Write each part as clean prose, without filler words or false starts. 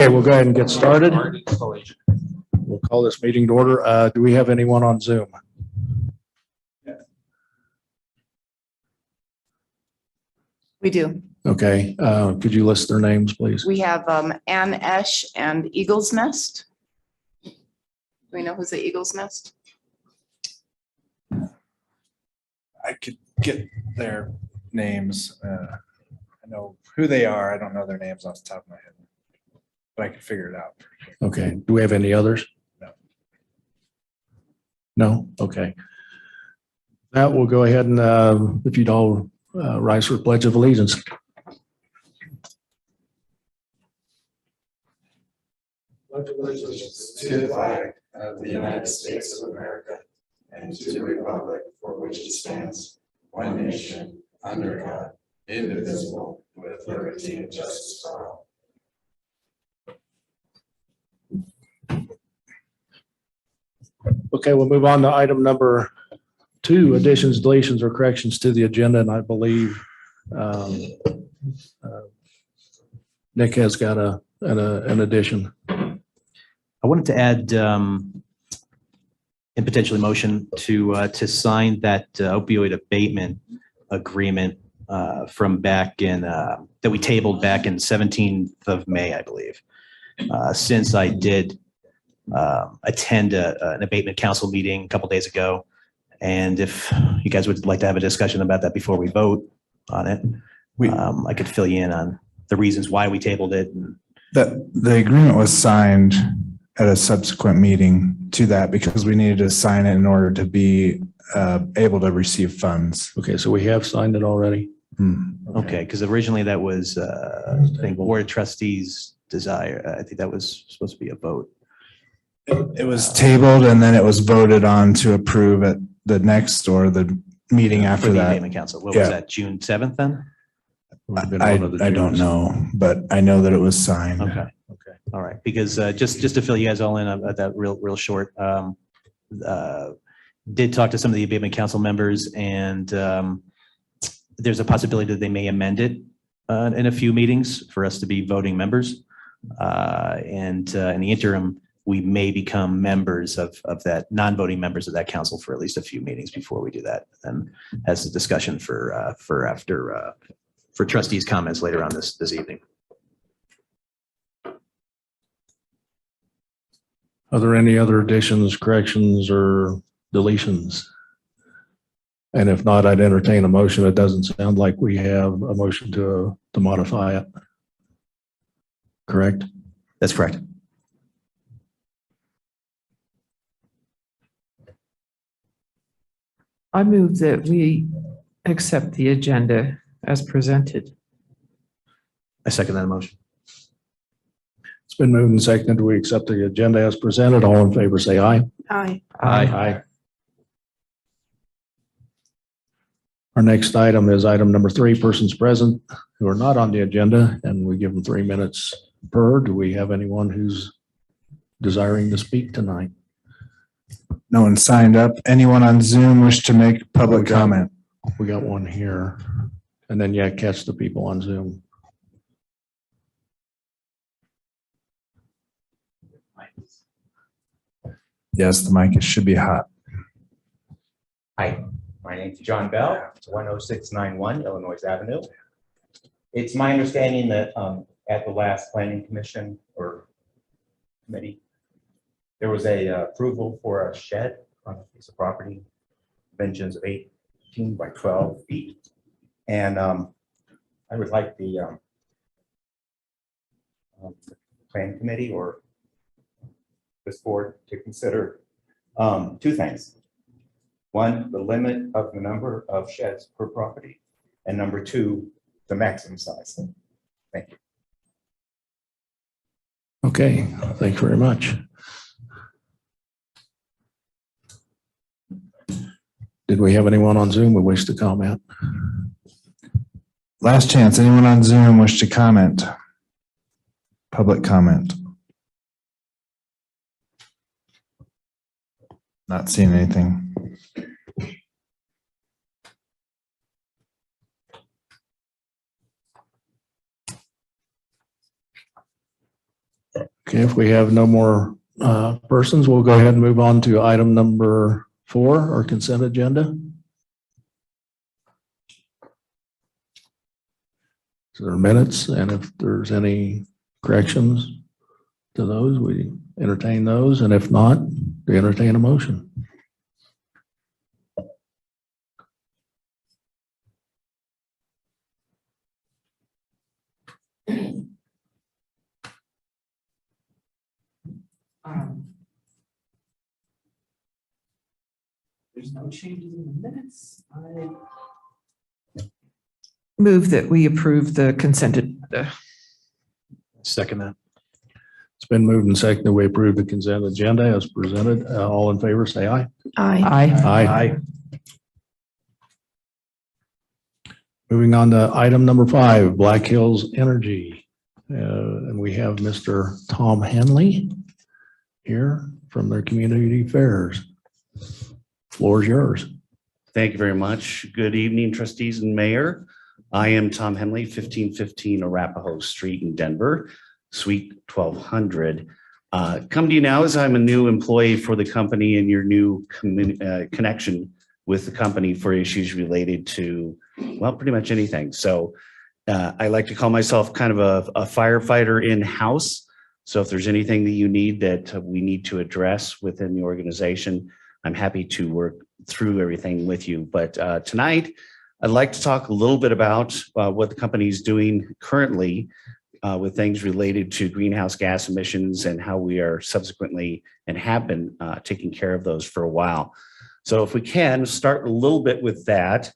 Okay, we'll go ahead and get started. We'll call this meeting to order. Do we have anyone on Zoom? We do. Okay, could you list their names, please? We have Ann Esch and Eagle's Nest. Do we know who's the Eagle's Nest? I could get their names. I know who they are. I don't know their names off the top of my head, but I could figure it out. Okay, do we have any others? No. No? Okay. That will go ahead and if you'd all rise for Pledge of Allegiance. Pledge allegiance to the flag of the United States of America and to the republic for which it stands, one nation, under God, indivisible, with liberty and justice for all. Okay, we'll move on to item number 2, additions, deletions, or corrections to the agenda. And I believe Nick has got an addition. I wanted to add and potentially motion to sign that opioid abatement agreement from back in that we tabled back in 17th of May, I believe. Since I did attend an abatement council meeting a couple days ago, and if you guys would like to have a discussion about that before we vote on it, I could fill you in on the reasons why we tabled it. That the agreement was signed at a subsequent meeting to that because we needed to sign it in order to be able to receive funds. Okay, so we have signed it already. Okay, because originally that was I think Board of Trustees desire. I think that was supposed to be a vote. It was tabled and then it was voted on to approve at the next or the meeting after For the that. abatement council. What Yeah. was that, June 7th then? I don't know, but I know that it was signed. Okay. Okay. All right, because just to fill you guys all in at that real short, did talk to some of the abatement council members, and there's a possibility that they may amend it in a few meetings for us to be voting members. And in the interim, we may become members of that, non-voting members of that council for at least a few meetings before we do that. And as a discussion for trustees' comments later on this evening. Are there any other additions, corrections, or deletions? And if not, I'd entertain a motion. It doesn't sound like we have a motion to modify it. Correct? That's correct. I move that we accept the agenda as presented. I second that motion. It's been moved and seconded. We accept the agenda as presented. All in favor, say aye. Aye. Aye. Our next item is item number 3, persons present who are not on the agenda, and we give them 3 minutes per. Do we have anyone who's desiring to speak tonight? No one signed up. Anyone on Zoom wish to make public comment? We got one here. And then, yeah, catch the people on Zoom. Yes, the mic should be hot. Hi, my name's John Bell, 10691 Illinois Avenue. It's my understanding that at the last planning commission or committee, there was a approval for a shed on a piece of property, dimensions of 18 by 12 feet. And I would like the planning committee or this board to consider 2 things. 1, the limit of the number of sheds per property, and number 2, the maximum size. Thank you. Okay, thank you very much. Did we have anyone on Zoom who wish to comment? Last chance. Anyone on Zoom wish to comment? Public comment. Not seeing anything. Okay, if we have no more persons, we'll go ahead and move on to item number 4, our consent agenda. So there are minutes, and if there's any corrections to those, we entertain those, and if not, we entertain a motion. There's no changes in the minutes. Move that we approve the consent agenda. Second that. It's been moved and seconded. We approve the consent agenda as presented. All in favor, say aye. Aye. Aye. Moving on to item number 5, Black Hills Energy. And we have Mr. Tom Henley here from their community affairs. Floor is yours. Thank you very much. Good evening, trustees and mayor. I am Tom Henley, 1515 Arapahoe Street in Denver, Suite 1200. Come to you now as I'm a new employee for the company and your new connection with the company for issues related to, well, pretty much anything. So I like to call myself kind of a firefighter in-house. So if there's anything that you need that we need to address within the organization, I'm happy to work through everything with you. But tonight, I'd like to talk a little bit about what the company is doing currently with things related to greenhouse gas emissions and how we are subsequently and have been taking care of those for a while. So if we can start a little bit with that,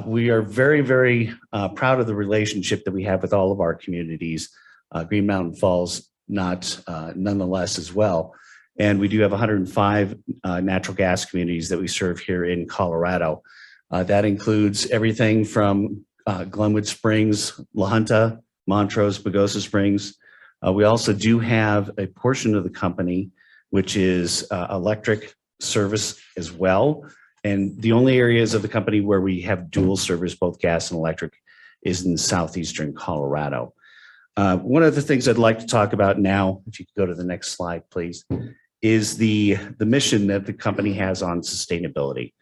we are very, very proud of the relationship that we have with all of our communities, Green Mountain Falls, nonetheless as well. And we do have 105 natural gas communities that we serve here in Colorado. That includes everything from Glenwood Springs, La Junta, Montrose, Pagosa Springs. We also do have a portion of the company which is electric service as well. And the only areas of the company where we have dual service, both gas and electric, is in southeastern Colorado. One of the things I'd like to talk about now, if you could go to the next slide, please, is the mission that the company has on sustainability.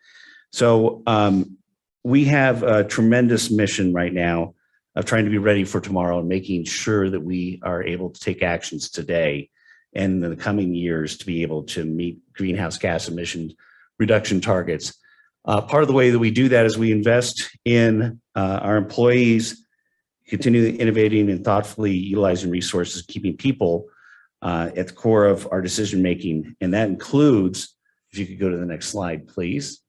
So we have a tremendous mission right now of trying to be ready for tomorrow and making sure that we are able to take actions today and in the coming years to be able to meet greenhouse gas emission reduction targets. Part of the way that we do that is we invest in our employees, continually innovating and thoughtfully utilizing resources, keeping people at the core of our decision making. And that includes, if you could go to the next slide, please,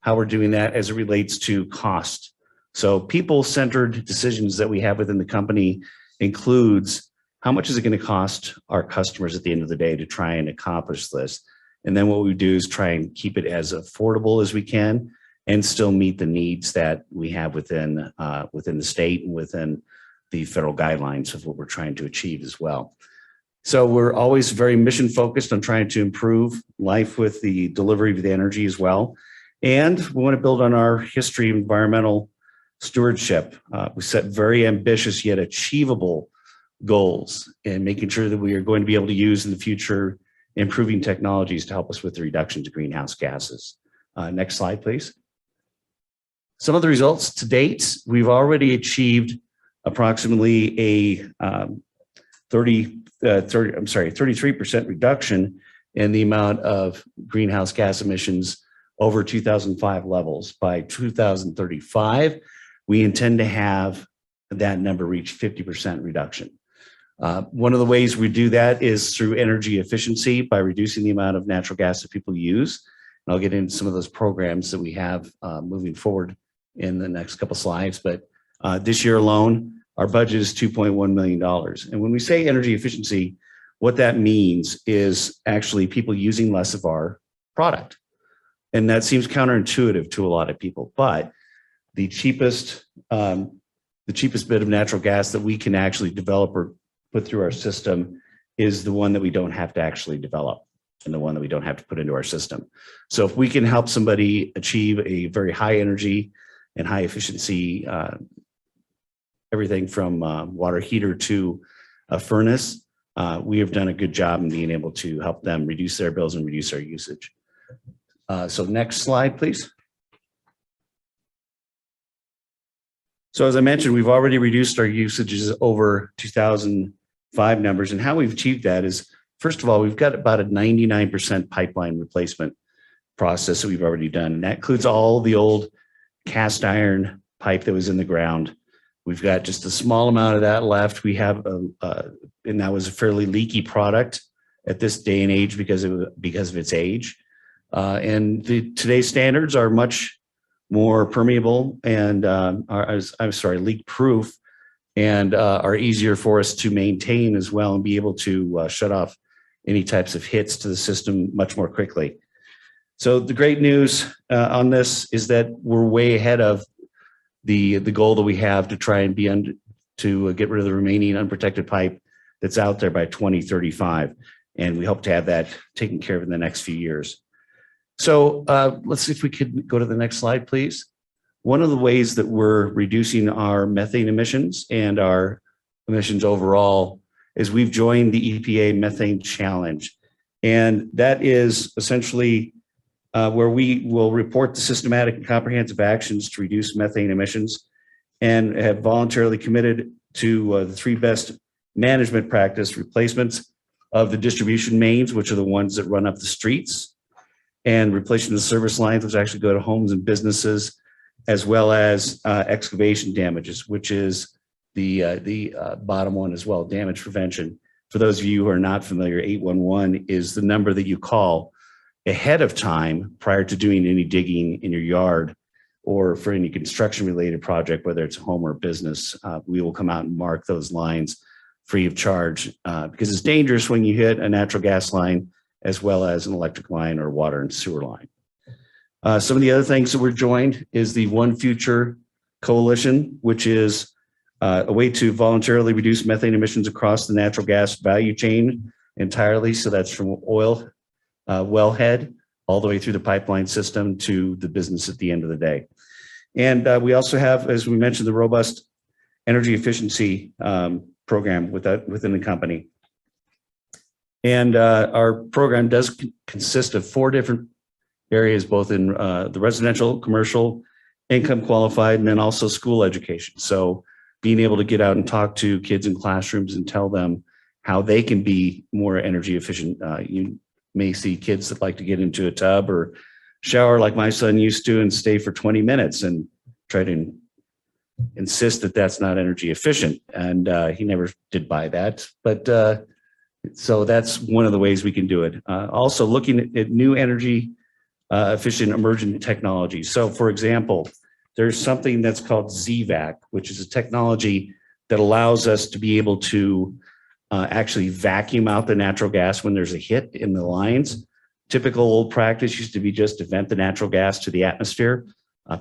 how we're doing that as it relates to cost. So people-centered decisions that we have within the company includes how much is it going to cost our customers at the end of the day to try and accomplish this. And then what we do is try and keep it as affordable as we can and still meet the needs that we have within the state and within the federal guidelines of what we're trying to achieve as well. So we're always very mission focused on trying to improve life with the delivery of the energy as well. And we want to build on our history of environmental stewardship. We set very ambitious yet achievable goals and making sure that we are going to be able to use in the future improving technologies to help us with the reduction to greenhouse gases. Next slide, please. Some of the results to date, we've already achieved approximately a 33% reduction in the amount of greenhouse gas emissions over 2005 levels. By 2035, we intend to have that number reach 50% reduction. One of the ways we do that is through energy efficiency by reducing the amount of natural gas that people use. And I'll get into some of those programs that we have moving forward in the next couple slides. But this year alone, our budget is $2.1 million. And when we say energy efficiency, what that means is actually people using less of our product. And that seems counterintuitive to a lot of people, but the cheapest bit of natural gas that we can actually develop or put through our system is the one that we don't have to actually develop and the one that we don't have to put into our system. So if we can help somebody achieve a very high energy and high efficiency, everything from water heater to furnace, we have done a good job in being able to help them reduce their bills and reduce our usage. So next slide, please. So as I mentioned, we've already reduced our usages over 2005 numbers, and how we've achieved that is, first of all, we've got about a 99% pipeline replacement process that we've already done. And that includes all the old cast iron pipe that was in the ground. We've got just a small amount of that left. We have, and that was a fairly leaky product at this day and age because of its age. And today's standards are much more permeable and leak proof, and are easier for us to maintain as well and be able to shut off any types of hits to the system much more quickly. So the great news on this is that we're way ahead of the goal that we have to try and to get rid of the remaining unprotected pipe that's out there by 2035. And we hope to have that taken care of in the next few years. So let's see if we could go to the next slide, please. One of the ways that we're reducing our methane emissions and our emissions overall is we've joined the EPA Methane Challenge. And that is essentially where we will report the systematic and comprehensive actions to reduce methane emissions, and have voluntarily committed to the 3 best management practice replacements of the distribution mains, which are the ones that run up the streets, and replacing the service lines, which actually go to homes and businesses, as well as excavation damages, which is the bottom one as well, damage prevention. For those of you who are not familiar, 811 is the number that you call ahead of time prior to doing any digging in your yard or for any construction related project, whether it's a home or a business. We will come out and mark those lines free of charge because it's dangerous when you hit a natural gas line as well as an electric line or water and sewer line. Some of the other things that we're joined is the One Future Coalition, which is a way to voluntarily reduce methane emissions across the natural gas value chain entirely. So that's from oil wellhead all the way through the pipeline system to the business at the end of the day. And we also have, as we mentioned, the robust energy efficiency program within the company. And our program does consist of 4 different areas, both in the residential, commercial, income qualified, and then also school education. So being able to get out and talk to kids in classrooms and tell them how they can be more energy efficient. You may see kids that like to get into a tub or shower like my son used to and stay for 20 minutes and try to insist that that's not energy efficient. And he never did buy that. But so that's one of the ways we can do it. Also looking at new energy efficient emerging technologies. So for example, there's something that's called ZVAC, which is a technology that allows us to be able to actually vacuum out the natural gas when there's a hit in the lines. Typical old practice used to be just to vent the natural gas to the atmosphere.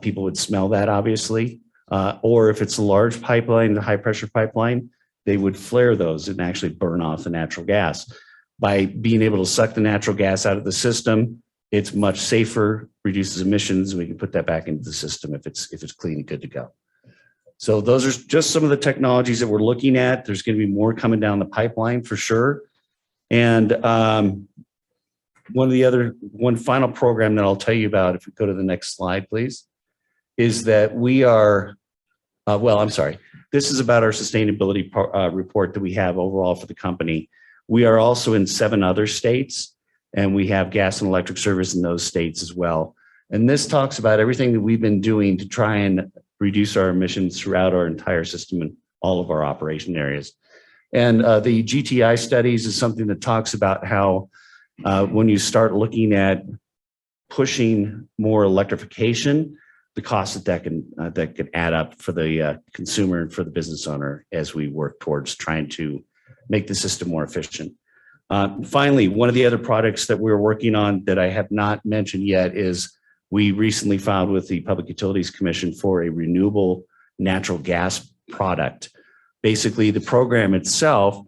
People would smell that, obviously. Or if it's a large pipeline, the high pressure pipeline, they would flare those and actually burn off the natural gas. By being able to suck the natural gas out of the system, it's much safer, reduces emissions, and we can put that back into the system if it's clean and good to go. So those are just some of the technologies that we're looking at. There's going to be more coming down the pipeline for sure. And one final program that I'll tell you about, if we go to the next slide, please, is that we are, this is about our sustainability report that we have overall for the company. We are also in 7 other states, and we have gas and electric service in those states as well. And this talks about everything that we've been doing to try and reduce our emissions throughout our entire system and all of our operation areas. And the GTI studies is something that talks about how when you start looking at pushing more electrification, the cost that can add up for the consumer and for the business owner as we work towards trying to make the system more efficient. Finally, one of the other products that we're working on that I have not mentioned yet is we recently filed with the Public Utilities Commission for a renewable natural gas product. Basically, the program itself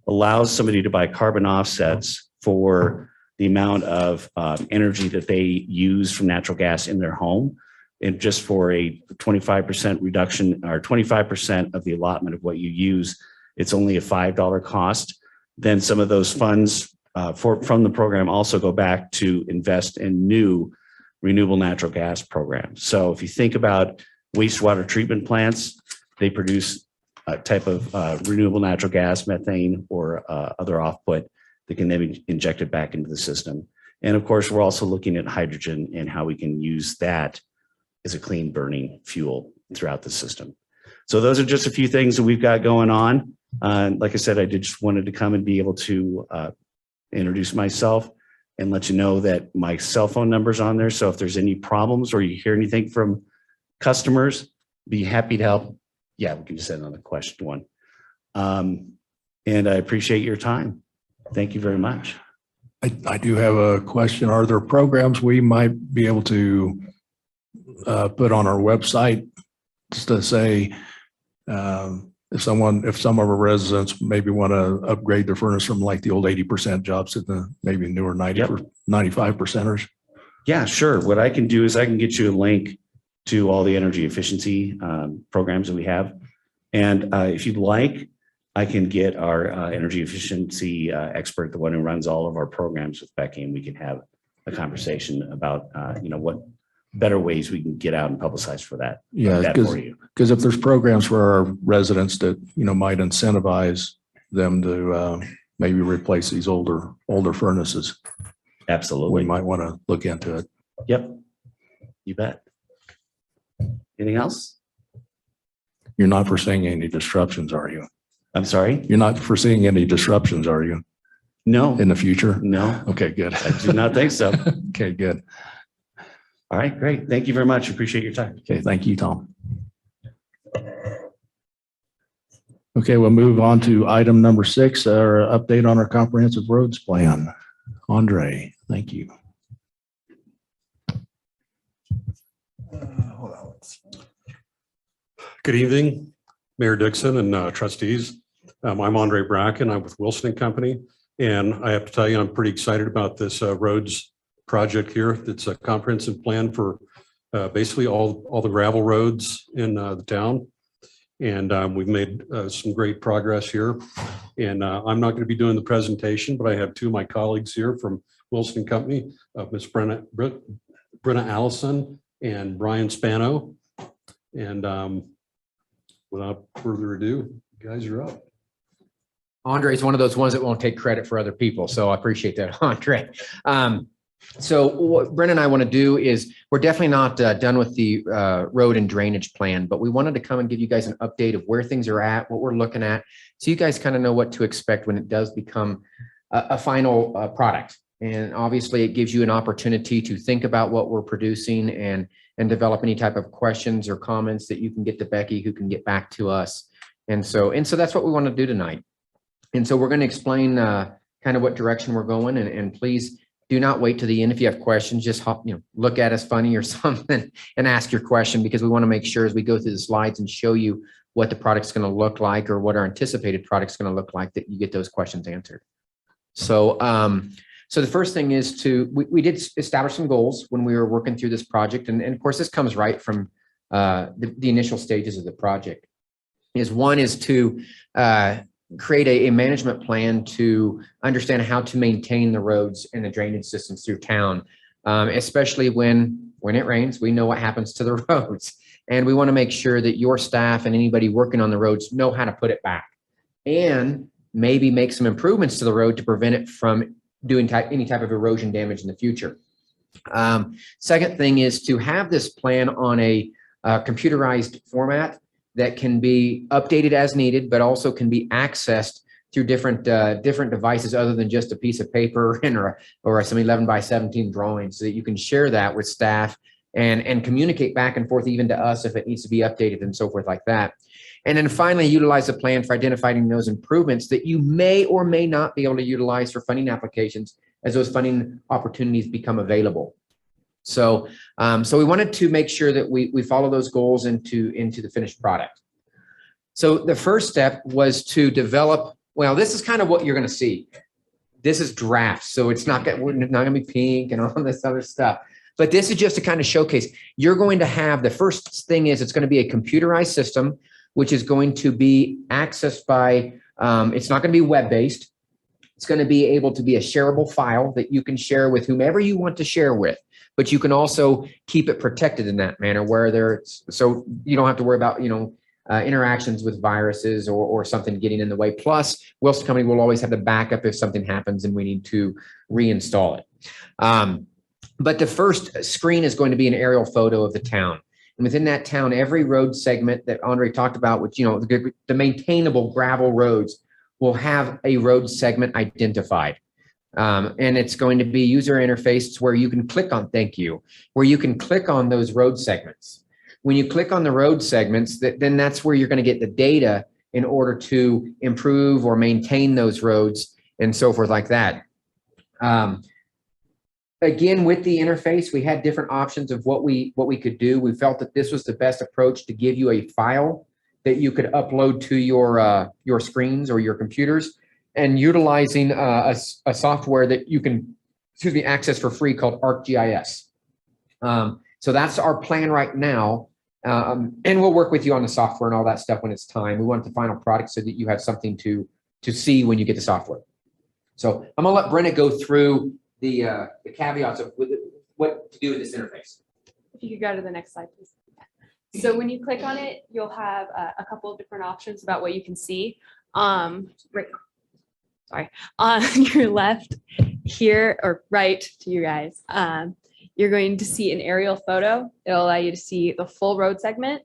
allows somebody to buy carbon offsets for the amount of energy that they use from natural gas in their home, and just for a 25% reduction or 25% of the allotment of what you use it's only a $5 cost. Then some of those funds from the program also go back to invest in new renewable natural gas programs. So if you think about wastewater treatment plants, they produce a type of renewable natural gas, methane, or other output that can then be injected back into the system. And of course, we're also looking at hydrogen and how we can use that as a clean burning fuel throughout the system. So those are just a few things that we've got going on. Like I said, I just wanted to come and be able to introduce myself and let you know that my cell phone number's on there. So if there's any problems or you hear anything from customers, be happy to help. Yeah, we can just send on the question one. And I appreciate your time. Thank you very much. I do have a question. Are there programs we might be able to put on our website just to say, if some of our residents maybe want to upgrade their furnace from like the old 80% jobs to the maybe newer 90 or 95%ers? Yeah, sure. What I can do is I can get you a link to all the energy efficiency programs that we have. And if you'd like, I can get our energy efficiency expert, the one who runs all of our programs with Becky, and we can have a conversation about, what better ways we can get out and publicize for that. Yeah, because if there's programs for our residents that, might incentivize them to maybe replace these older furnaces, Absolutely. we might want to look into it. Yep. You bet. Anything else? You're not foreseeing any disruptions, are you? I'm sorry? You're not foreseeing any disruptions, are you, No. in the future? No, Okay, good. I do not think so. Okay, good. All right, great. Thank you very much. Appreciate your time. Okay, thank you, Tom. Okay, we'll move on to item number 6, our update on our comprehensive roads plan. Andre, thank you. Hold on. Good evening, Mayor Dixon and trustees. I'm Andre Bracken. I'm with Wilson & Company. And I have to tell you, I'm pretty excited about this roads project here. It's a comprehensive plan for basically all the gravel roads in the town. And we've made some great progress here. And I'm not going to be doing the presentation, but I have two of my colleagues here from Wilson & Company, Ms. Brenna Allison and Brian Spano. And without further ado, you guys are up. Andre is one of those ones that won't take credit for other people. So I appreciate that, Andre. So what Brennan and I want to do is, we're definitely not done with the road and drainage plan, but we wanted to come and give you guys an update of where things are at, what we're looking at, so you guys kind of know what to expect when it does become a final product. And obviously it gives you an opportunity to think about what we're producing and develop any type of questions or comments that you can get to Becky, who can get back to us. And so that's what we want to do tonight. And so we're going to explain kind of what direction we're going, and please do not wait to the end. If you have questions, just look at us funny or something and ask your question, because we want to make sure as we go through the slides and show you what the product's going to look like, or what our anticipated product's going to look like, that you get those questions answered. So, so the first thing is we did establish some goals when we were working through this project. And of course, this comes right from the initial stages of the project. One is to create a management plan to understand how to maintain the roads and the drainage systems through town, especially when it rains. We know what happens to the roads, and we want to make sure that your staff and anybody working on the roads know how to put it back, and maybe make some improvements to the road to prevent it from doing any type of erosion damage in the future. Second thing is to have this plan on a computerized format that can be updated as needed, but also can be accessed through different devices other than just a piece of paper or some 11x17 drawings, so that you can share that with staff and communicate back and forth, even to us if it needs to be updated and so forth like that. And then finally, utilize a plan for identifying those improvements that you may or may not be able to utilize for funding applications as those funding opportunities become available. So, so we wanted to make sure that we follow those goals into the finished product. So the first step was to develop, well, this is kind of what you're going to see. This is drafts, so it's not going to be pink and all this other stuff. But this is just to kind of showcase. You're going to have, the first thing is, it's going to be a computerized system which is going to be accessed by, it's not going to be web-based. It's going to be able to be a shareable file that you can share with whomever you want to share with, but you can also keep it protected in that manner where there's, so you don't have to worry about, interactions with viruses or something getting in the way. Plus, Wilson Company will always have the backup if something happens and we need to reinstall it. But the first screen is going to be an aerial photo of the town. And within that town, every road segment that Andre talked about, which, the maintainable gravel roads will have a road segment identified. And it's going to be user interface where you can click on, thank you, where you can click on those road segments. When you click on the road segments, then that's where you're going to get the data in order to improve or maintain those roads and so forth like that. Again, with the interface, we had different options of what we could do. We felt that this was the best approach to give you a file that you could upload to your screens or your computers, and utilizing a software that you can, access for free called ArcGIS. So that's our plan right now. And we'll work with you on the software and all that stuff when it's time. We want the final product so that you have something to see when you get the software. So I'm gonna let Brenna go through the caveats of what to do with this interface. If you could go to the next slide, please. So when you click on it, you'll have a couple of different options about what you can see. Right, sorry, on your left here, or right to you guys, you're going to see an aerial photo. It'll allow you to see the full road segment.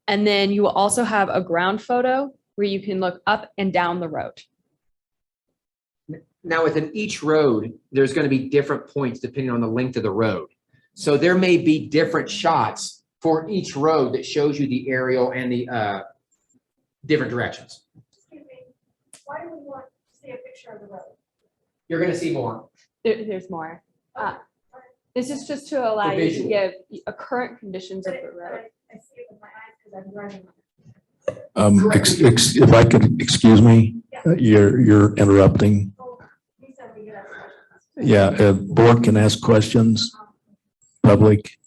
And then you will also have a ground photo where you can look up and down the road. Now, within each road, there's going to be different points depending on the length of the road. So there may be different shots for each road that shows you the aerial and the different directions. Excuse me, why do we want to see a picture of the road? You're going to see more. There's more. This is just to allow you to give a current conditions of the road. I see it with my eyes because I'm driving. If I could, excuse me, you're interrupting. Yeah, board can ask questions, public.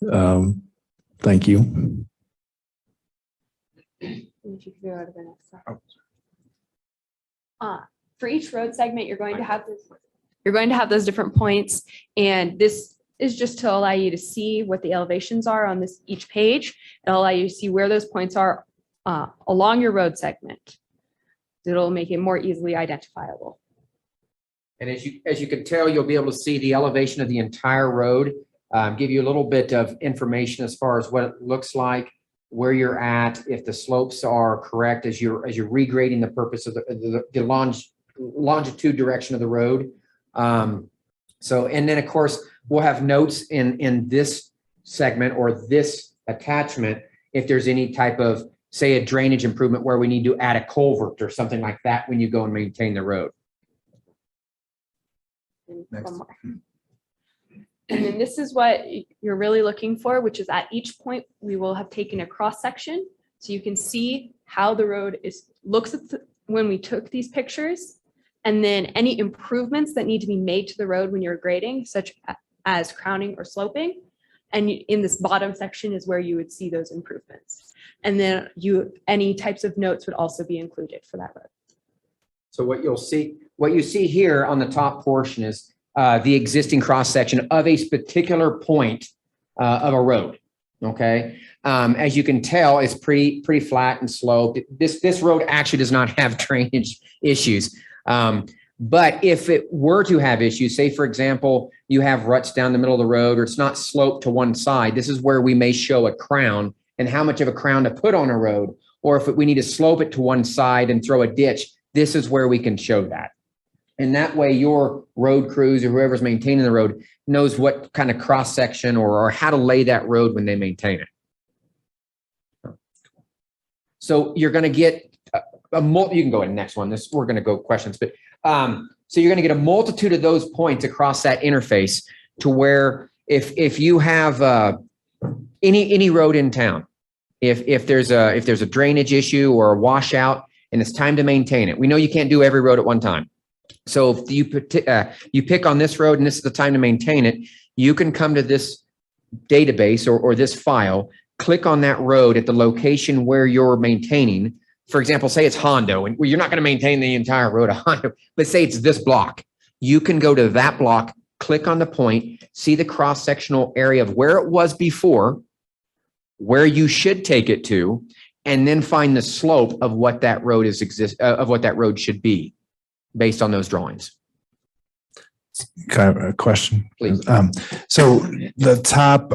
Thank you. If you could go to the next slide. For each road segment, you're going to have those different points, and this is just to allow you to see what the elevations are on each page. It'll allow you to see where those points are along your road segment. It'll make it more easily identifiable. And as you can tell, you'll be able to see the elevation of the entire road, give you a little bit of information as far as what it looks like, where you're at, if the slopes are correct as you're regrading the purpose of the longitude direction of the road. And then of course, we'll have notes in this segment or this attachment if there's any type of, say, a drainage improvement where we need to add a culvert or something like that when you go and maintain the road. Next. And then this is what you're really looking for, which is at each point we will have taken a cross section so you can see how the road looks when we took these pictures, and then any improvements that need to be made to the road when you're grading, such as crowning or sloping. And in this bottom section is where you would see those improvements. And then any types of notes would also be included for that road. So what you see here on the top portion is the existing cross section of a particular point of a road. Okay, as you can tell, it's pretty flat and sloped. This road actually does not have drainage issues. But if it were to have issues, say for example, you have ruts down the middle of the road, or it's not sloped to one side, this is where we may show a crown and how much of a crown to put on a road. Or if we need to slope it to one side and throw a ditch, this is where we can show that. And that way your road crews or whoever's maintaining the road knows what kind of cross section or how to lay that road when they maintain it. So you're going to get you can go in the next one. We're going to go questions, but so you're going to get a multitude of those points across that interface to where if you have any road in town, if there's a drainage issue or a washout and it's time to maintain it, we know you can't do every road at one time. So if you pick on this road and this is the time to maintain it, you can come to this database or this file, click on that road at the location where you're maintaining, for example, say it's Hondo, and you're not going to maintain the entire road of Hondo, but say it's this block. You can go to that block, click on the point, see the cross-sectional area of where it was before, where you should take it to, and then find the slope of what that road of what that road should be based on those drawings. Kind of a question. Please. So the top,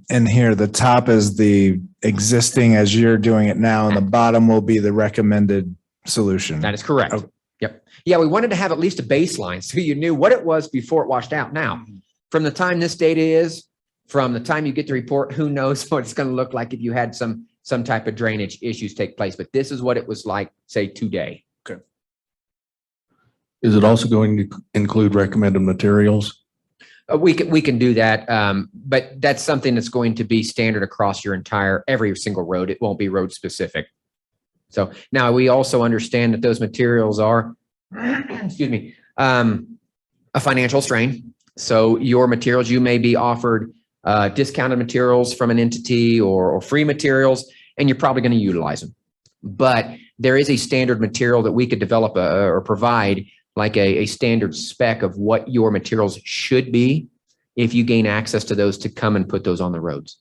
in here, the top is the existing as you're doing it now, and the bottom will be the recommended solution. That is correct. Okay. Yep. Yeah, we wanted to have at least a baseline so you knew what it was before it washed out. Now, from the time this data is, from the time you get the report, who knows what it's going to look like if you had some type of drainage issues take place. But this is what it was like, say, today. Is it also going to include recommended materials? We can do that, but that's something that's going to be standard across your every single road. It won't be road specific. So now we also understand that those materials are, excuse me, a financial strain. So your materials, you may be offered discounted materials from an entity or free materials, and you're probably going to utilize them. But there is a standard material that we could develop or provide, like a standard spec of what your materials should be if you gain access to those to come and put those on the roads.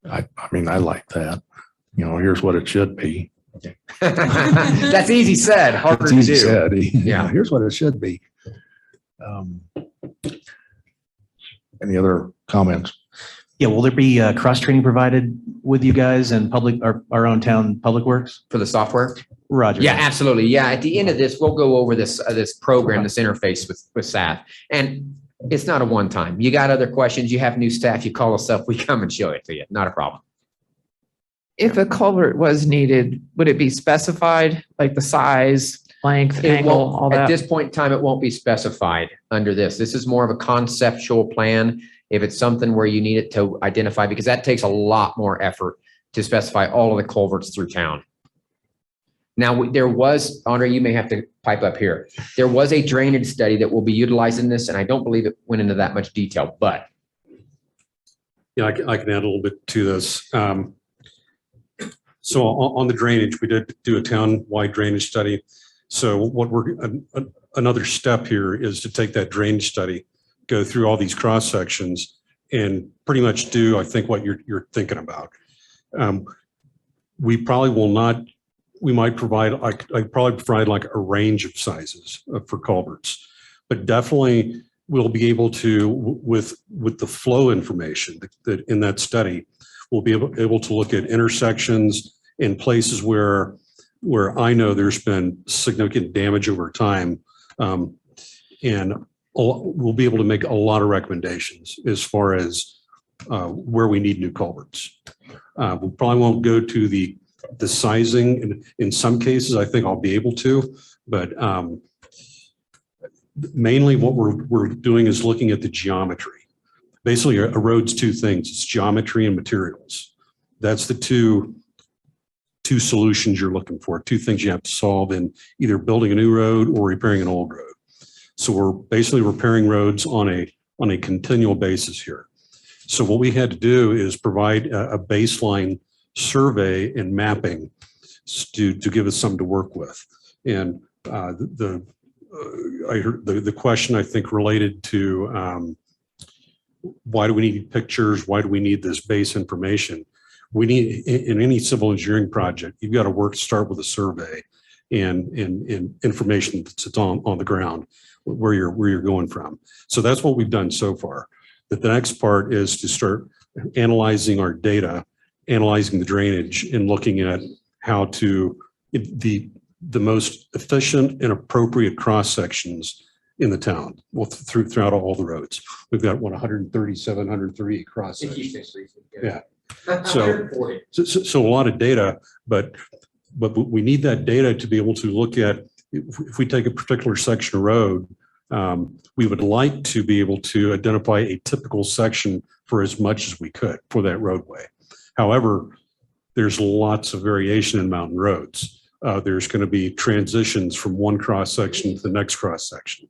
I mean, I like that. You know, here's what it should be. That's easy said, harder It's to easy do. said. Yeah. Here's what it should be. Any other comments? Yeah, will there be cross-training provided with you guys and our own town public works? For the software? Roger. Yeah, absolutely. Yeah, at the end of this, we'll go over this program, this interface with staff. And it's not a one-time. You got other questions, you have new staff, you call us up, we come and show it to you. Not a problem. If a culvert was needed, would it be specified, like the size, length, It angle, won't, all at that? this point in time, it won't be specified under this. This is more of a conceptual plan. If it's something where you need it to identify, because that takes a lot more effort to specify all of the culverts through town. Now, there was, Andre, you may have to pipe up here. There was a drainage study that will be utilizing this, and I don't believe it went into that much detail, but. Yeah, I can add a little bit to this. So on the drainage, we did do a town-wide drainage study. So what another step here is to take that drainage study, go through all these cross sections, and pretty much do, I think, what you're thinking about. We probably will not. We might provide. I probably provide like a range of sizes for culverts, but definitely we'll be able to, with the flow information that in that study, we'll be able to look at intersections in places where I know there's been significant damage over time, and we'll be able to make a lot of recommendations as far as where we need new culverts. We probably won't go to the sizing. In some cases, I think I'll be able to, but mainly what we're doing is looking at the geometry. Basically, a road's two things: it's geometry and materials. That's the two solutions you're looking for, two things you have to solve in either building a new road or repairing an old road. So we're basically repairing roads on a continual basis here. So what we had to do is provide a baseline survey and mapping to give us something to work with. And I heard the question, I think, related to why do we need pictures? Why do we need this base information? We need, in any civil engineering project, you've got to start with a survey and information that's on the ground, where you're going from. So that's what we've done so far. The next part is to start analyzing our data, analyzing the drainage, and looking at how to the most efficient and appropriate cross sections in the town, well, throughout all the roads. We've got 137, 103 cross sections. Yeah. So a lot of data, but we need that data to be able to look at, if we take a particular section of road, we would like to be able to identify a typical section for as much as we could for that roadway. However, there's lots of variation in mountain roads. there's going to be transitions from one cross section to the next cross section.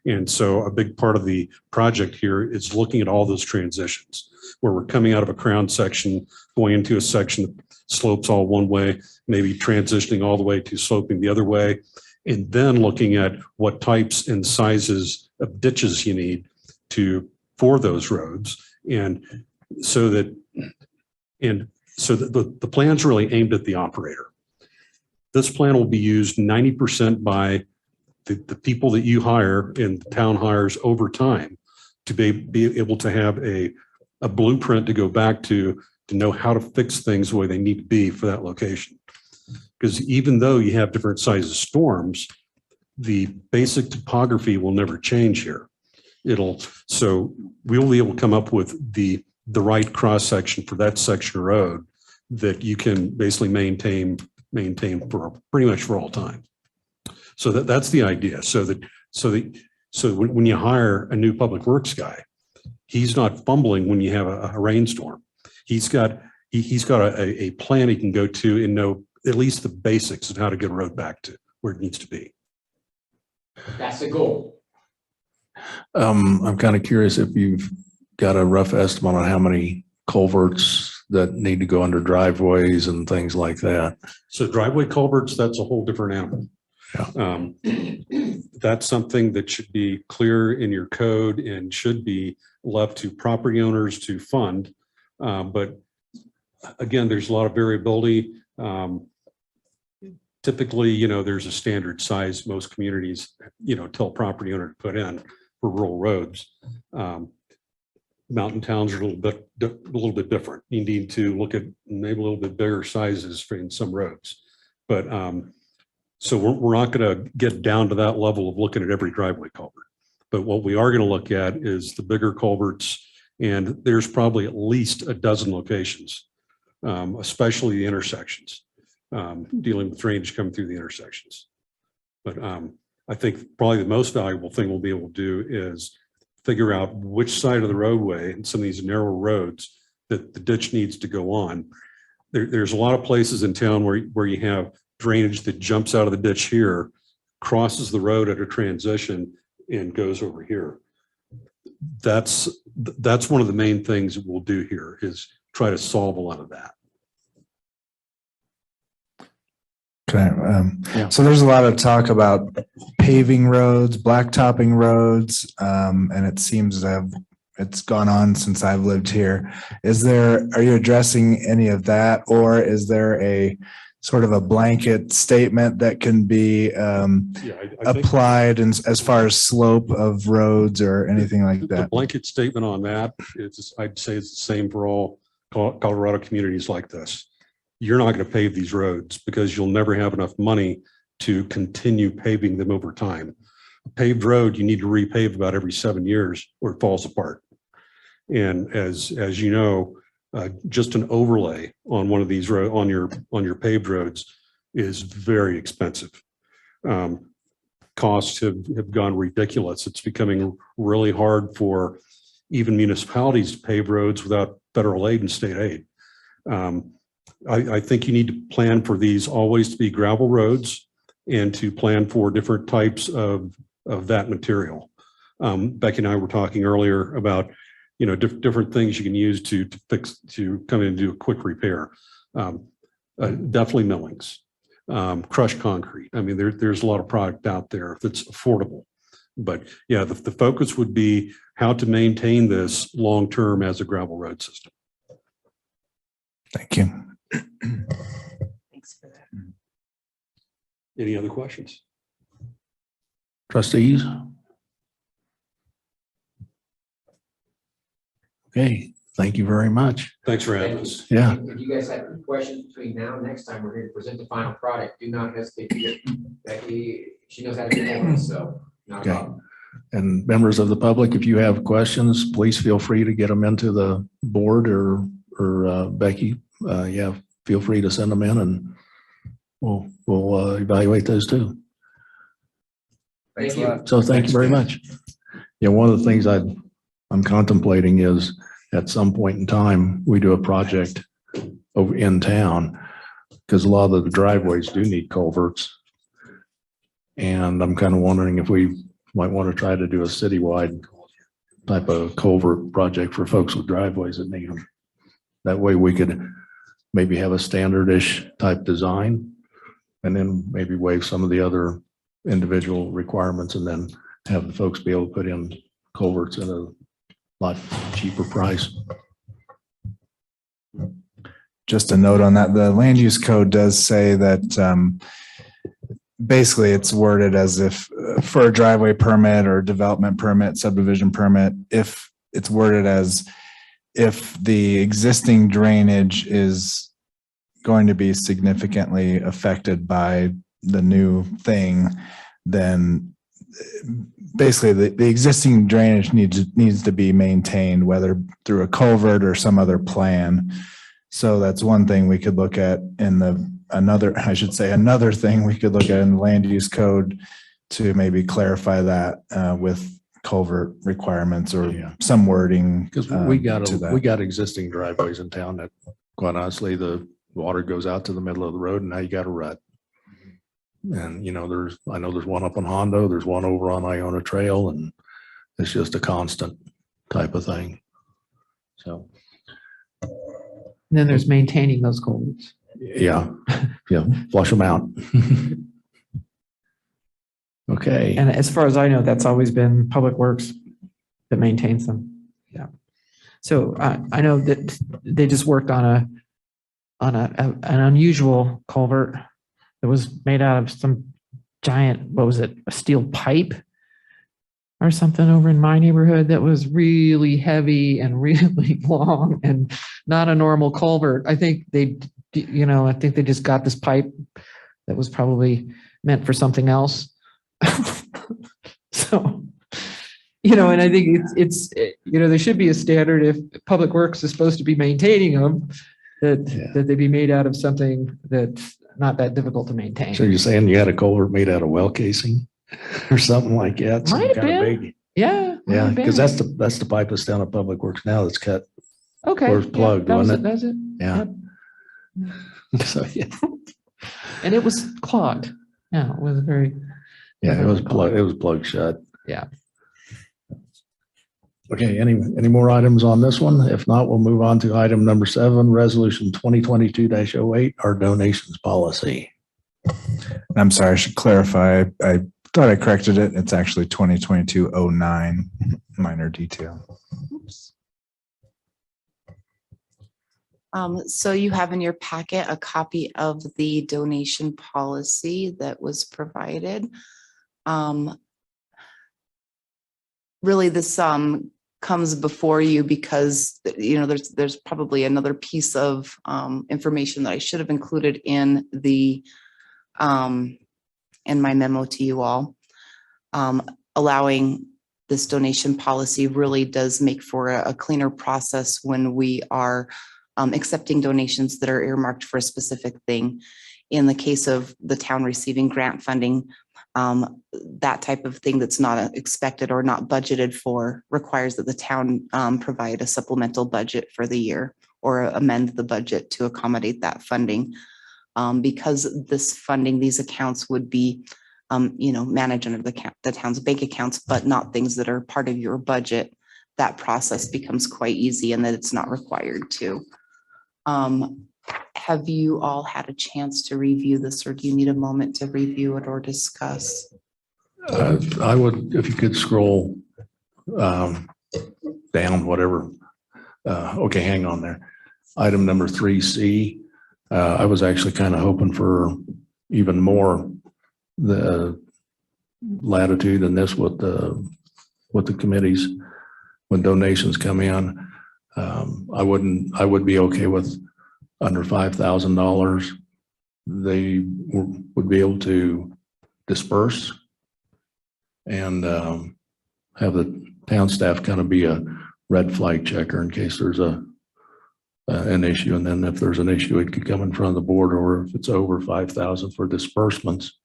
And so a big part of the project here is looking at all those transitions where we're coming out of a crown section, going into a section that slopes all one way, maybe transitioning all the way to sloping the other way, and then looking at what types and sizes of ditches you need for those roads. And so that the plan's really aimed at the operator. This plan will be used 90% by the people that you hire and the town hires over time to be able to have a blueprint to go back to know how to fix things the way they need to be for that location. Because even though you have different sizes storms, the basic topography will never change here. So we'll be able to come up with the right cross section for that section of road that you can basically maintain for pretty much for all time. So that's the idea. So when you hire a new public works guy, he's not fumbling when you have a rainstorm. He's got a plan he can go to and know at least the basics of how to get a road back to where it needs to be. That's the goal. I'm kind of curious if you've got a rough estimate on how many culverts that need to go under driveways and things like that. So driveway culverts, that's a whole different animal. Yeah. That's something that should be clear in your code and should be left to property owners to fund. But again, there's a lot of variability. Typically, there's a standard size most communities, tell property owner to put in for rural roads. Mountain towns are a little bit different. You need to look at maybe a little bit bigger sizes in some roads. But so we're not going to get down to that level of looking at every driveway culvert. But what we are going to look at is the bigger culverts, and there's probably at least a dozen locations, especially the intersections, dealing with drainage coming through the intersections. But I think probably the most valuable thing we'll be able to do is figure out which side of the roadway and some of these narrow roads that the ditch needs to go on. There's a lot of places in town where you have drainage that jumps out of the ditch here, crosses the road at a transition and goes over here. That's one of the main things that we'll do here is try to solve a lot of that. Okay. So there's a lot of talk about paving roads, blacktopping roads, and it seems it's gone on since I've lived here. Are you addressing any of that, or is there a sort of a blanket statement that can be I think applied as far as slope of roads or anything like the that? blanket statement on that, I'd say it's the same for all Colorado communities like this. You're not going to pave these roads because you'll never have enough money to continue paving them over time. A paved road, you need to repave about every 7 years or it falls apart. And as you know, just an overlay on one of these on your paved roads is very expensive. Costs have gone ridiculous. It's becoming really hard for even municipalities to pave roads without federal aid and state aid. I think you need to plan for these always to be gravel roads and to plan for different types of that material. Becky and I were talking earlier about, different things you can use to come in and do a quick repair. Definitely millings, crushed concrete. I mean, there's a lot of product out there that's affordable. But yeah, the focus would be how to maintain this long-term as a gravel road system. Thank you. Thanks for that. Any other questions? Trustees? Okay, thank you very much. Thanks for having us. Yeah. If you guys have any questions between now and next time we're here to present the final product, do not hesitate to get Becky. She knows how to get on, so not a Okay. problem. And members of the public, if you have questions, please feel free to get them into the board or Becky. Feel free to send them in and we'll evaluate those too. Thank you. So thank you very much. Yeah, one of the things I'm contemplating is at some point in time, we do a project over in town because a lot of the driveways do need culverts. And I'm kind of wondering if we might want to try to do a citywide type of culvert project for folks with driveways that need them. That way we could maybe have a standardish type design and then maybe waive some of the other individual requirements and then have the folks be able to put in culverts at a lot cheaper price. Just a note on that, the land use code does say that basically it's worded as if for a driveway permit or development permit, subdivision permit, if it's worded as if the existing drainage is going to be significantly affected by the new thing, then basically the existing drainage needs to be maintained, whether through a culvert or some other plan. So that's one thing we could look at in another thing we could look at in the land use code to maybe clarify that with culvert requirements or some wording. Because we got existing driveways in town that quite honestly, the water goes out to the middle of the road and now you got a rut. And I know there's one up on Hondo, there's one over on Iona Trail, and it's just a constant type of thing. So. And then there's maintaining those culverts. Yeah, flush them out. Okay. And as far as I know, that's always been Public Works that maintains them. Yeah. So I know that they just worked on an unusual culvert that was made out of some giant, what was it, a steel pipe or something over in my neighborhood that was really heavy and really long and not a normal culvert. I think they just got this pipe that was probably meant for something else. So, and I think it's there should be a standard if Public Works is supposed to be maintaining them, that they be made out of something that's not that difficult to maintain. So you're saying you had a culvert made out of well casing or something like that? Might have been. Big. Yeah. Yeah, because that's the pipe that's down at Public Works now that's cut. Okay. Or plugged, wasn't it? That's it. Yeah. Yep. So yeah. And it was clogged. Yeah, it was very. Yeah, it was plugged shut. Yeah. Okay, any more items on this one? If not, we'll move on to item number 7, resolution 2022-08, our donations policy. I'm sorry, I should clarify. I thought I corrected it. It's actually 2022-09, minor detail. Oops. So you have in your packet a copy of the donation policy that was provided. Really, this comes before you because there's probably another piece of information that I should have included in the in my memo to you all. Allowing this donation policy really does make for a cleaner process when we are accepting donations that are earmarked for a specific thing. In the case of the town receiving grant funding, that type of thing that's not expected or not budgeted for requires that the town provide a supplemental budget for the year or amend the budget to accommodate that funding. Because this funding, these accounts would be, managed under the town's bank accounts, but not things that are part of your budget. That process becomes quite easy and that it's not required to. Have you all had a chance to review this, or do you need a moment to review it or discuss? I would, if you could scroll down, whatever. Okay, hang on there. Item number 3C. I was actually kind of hoping for even more the latitude in this with the committees when donations come in. I would be okay with under $5,000. They would be able to disperse and have the town staff kind of be a red flag checker in case there's an issue. And then if there's an issue, it could come in front of the board, or if it's over 5,000 for disbursements,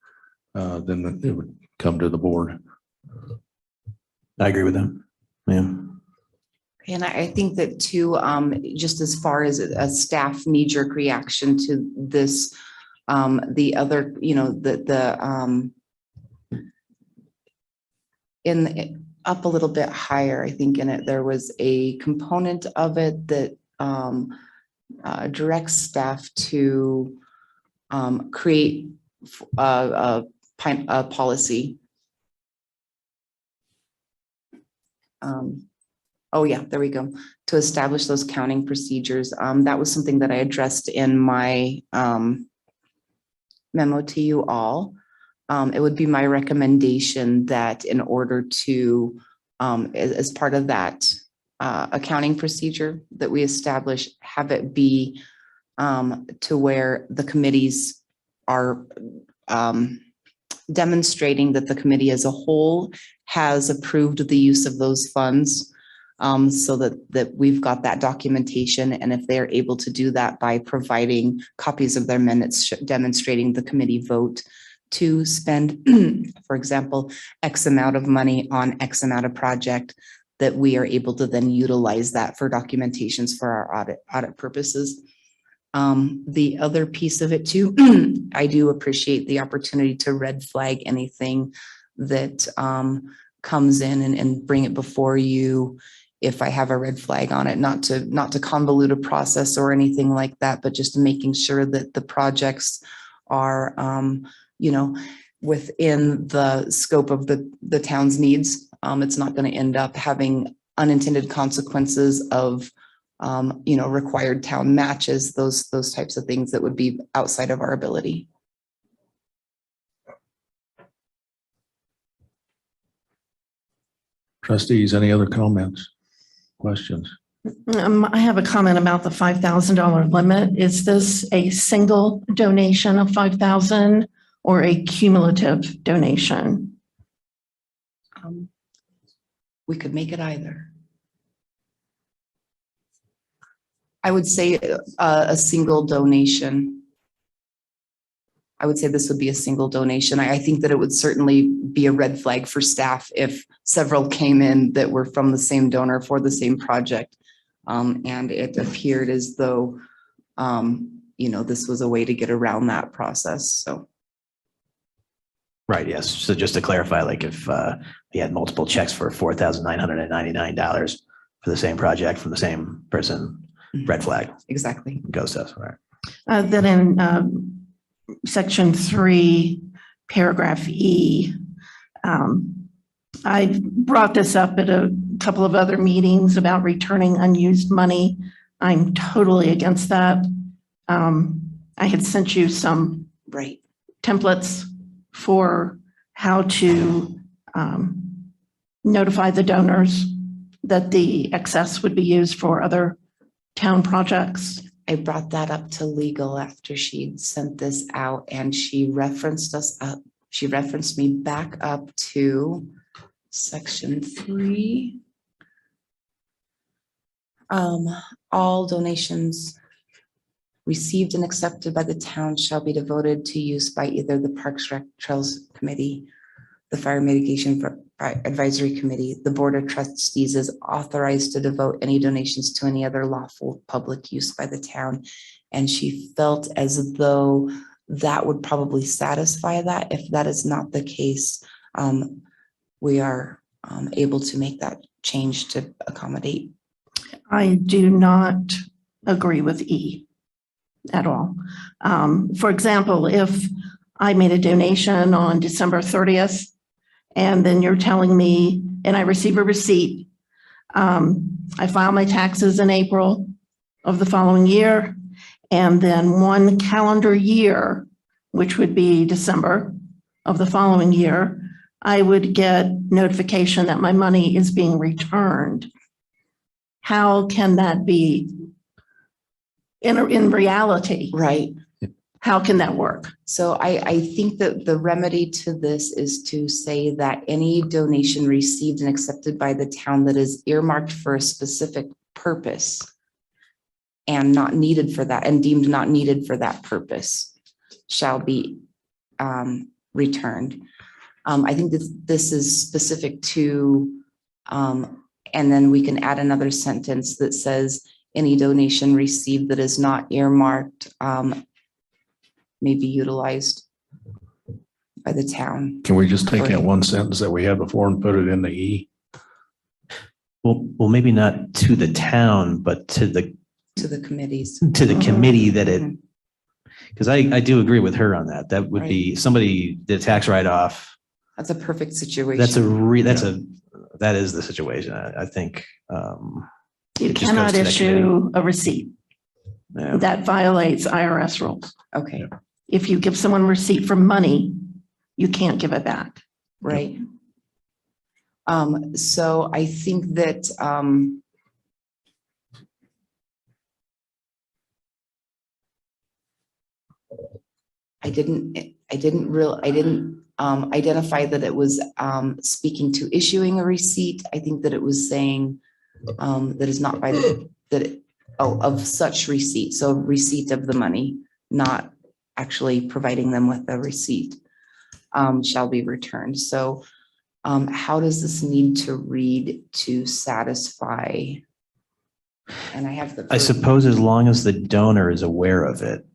then it would come to the board. I agree with that. Yeah. And I think that too, just as far as a staff knee-jerk reaction to this The other, up a little bit higher, I think in it, there was a component of it that directs staff to create a policy. Oh yeah, there we go. To establish those counting procedures. That was something that I addressed in my memo to you all. It would be my recommendation that in order to, as part of that accounting procedure that we establish, have it be to where the committees are demonstrating that the committee as a whole has approved the use of those funds, so that we've got that documentation. And if they're able to do that by providing copies of their minutes demonstrating the committee vote to spend, for example, X amount of money on X amount of project, that we are able to then utilize that for documentations for our audit purposes. The other piece of it too, I do appreciate the opportunity to red flag anything that comes in and bring it before you if I have a red flag on it, not to convolute a process or anything like that, but just making sure that the projects are, within the scope of the town's needs. It's not going to end up having unintended consequences of, required town matches, those types of things that would be outside of our ability. Trustees, any other comments, questions? I have a comment about the $5,000 limit. Is this a single donation of 5,000 or a cumulative donation? We could make it either. I would say a single donation. I would say this would be a single donation. I think that it would certainly be a red flag for staff if several came in that were from the same donor for the same project. And it appeared as though, this was a way to get around that process. So. Right, yes. So just to clarify, like if we had multiple checks for $4,999 for the same project from the same person, red flag. Exactly. Ghost us, right? Then in section 3, paragraph E, I brought this up at a couple of other meetings about returning unused money. I'm totally against that. I had sent you some templates for how to notify the donors that the excess would be used for other town projects. I brought that up to legal after she'd sent this out, and she referenced us up. She referenced me back up to section 3. All donations received and accepted by the town shall be devoted to use by either the Parks Rec Trails Committee, the Fire Mitigation Advisory Committee. The Board of Trustees is authorized to devote any donations to any other lawful public use by the town. And she felt as though that would probably satisfy that. If that is not the case, we are able to make that change to accommodate. I do not agree with E at all. For example, if I made a donation on December 30th, and then you're telling me, and I receive a receipt, I file my taxes in April of the following year, and then one calendar year, which would be December of the following year, I would get notification that my money is being returned. How can that be in reality? Right. How can that work? So I think that the remedy to this is to say that any donation received and accepted by the town that is earmarked for a specific purpose and not needed for that, and deemed not needed for that purpose, shall be returned. I think this is specific to, and then we can add another sentence that says any donation received that is not earmarked may be utilized by the town. Can we just take that one sentence that we had before and put it in the E? Well, maybe not to the town, but to the committees. committee that it, Mhm. because I do agree with her on that. That would be somebody, the tax write-off. That's a perfect situation. That is the situation. I think. You it just goes cannot to that issue a receipt. Yeah. That violates IRS rules. Okay, If you give someone a receipt for money, you can't give it back. right. So I think that, I didn't identify that it was, speaking to issuing a receipt. I think that it was saying, that is not by of such receipt. So receipt of the money, not actually providing them with a receipt, shall be returned. So, how does this need to read to satisfy? And I have the. I suppose as long as the donor is aware of it,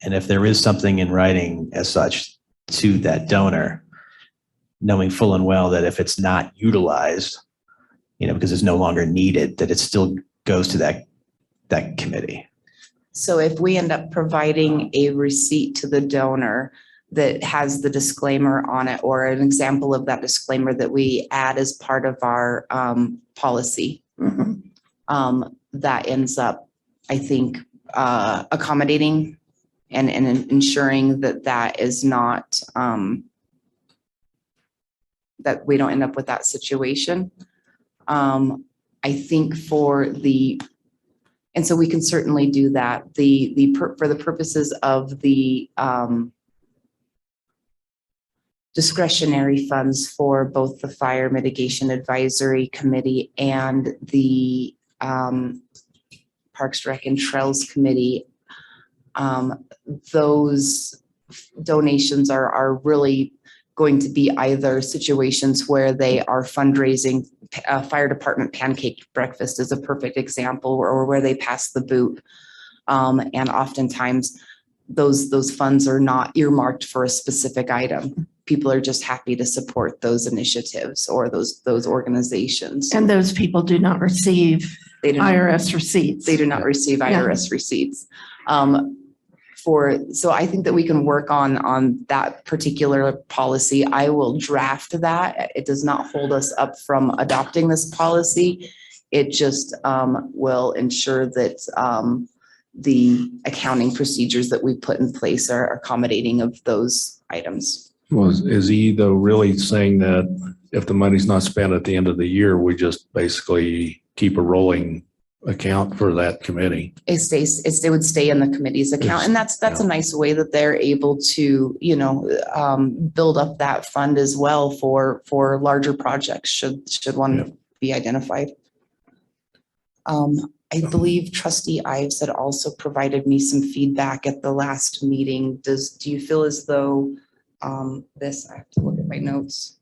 and if there is something in writing as such to that donor, knowing full and well that if it's not utilized, because it's no longer needed, that it still goes to that committee. So if we end up providing a receipt to the donor that has the disclaimer on it, or an example of that disclaimer that we add as part of our policy, that ends up, I think, accommodating and ensuring that is not, that we don't end up with that situation. I think and so we can certainly do that. For the purposes of the discretionary funds for both the Fire Mitigation Advisory Committee and the Parks, Rec, and Trails Committee, those donations are really going to be either situations where they are fundraising. Fire department pancake breakfast is a perfect example, or where they pass the boot. And oftentimes those funds are not earmarked for a specific item. People are just happy to support those initiatives or those organizations. And those people do not receive IRS receipts. They do not receive IRS receipts. So I think that we can work on that particular policy. I will draft that. It does not hold us up from adopting this policy. It just will ensure that the accounting procedures that we put in place are accommodating of those items. Well, is he though really saying that if the money's not spent at the end of the year, we just basically keep a rolling account for that committee? It would stay in the committee's account. And that's a nice way that they're able to, build up that fund as well for larger projects should one be identified. I believe Trustee Ives had also provided me some feedback at the last meeting. Do you feel as though I have to look at my notes.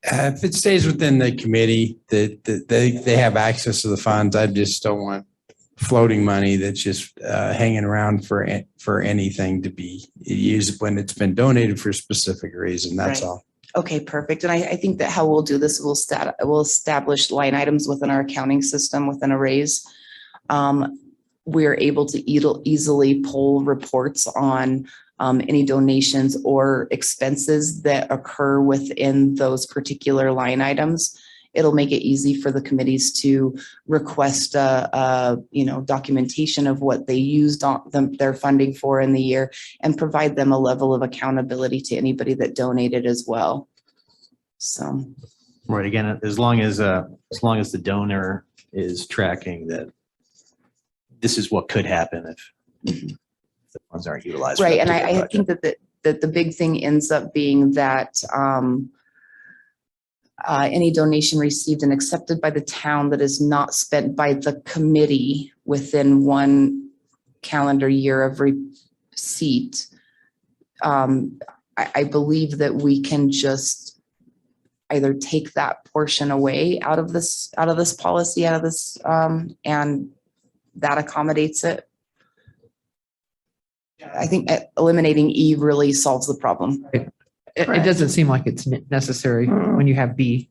If it stays within the committee, that they have access to the funds, I just don't want floating money that's just hanging around for anything to be used when it's been donated for a specific reason. That's all. Okay, perfect. And I think that how we'll do this, we'll establish line items within our accounting system within Arrays. We're able to easily pull reports on any donations or expenses that occur within those particular line items. It'll make it easy for the committees to request documentation of what they used their funding for in the year, and provide them a level of accountability to anybody that donated as well. So. Right. Again, as long as the donor is tracking that this is what could happen if the funds aren't utilized. Right. And I think that the big thing ends up being that any donation received and accepted by the town that is not spent by the committee within one calendar year of receipt, I believe that we can just either take that portion away out of this policy, and that accommodates it. I think eliminating E really solves the problem. It doesn't seem like it's necessary when you have B.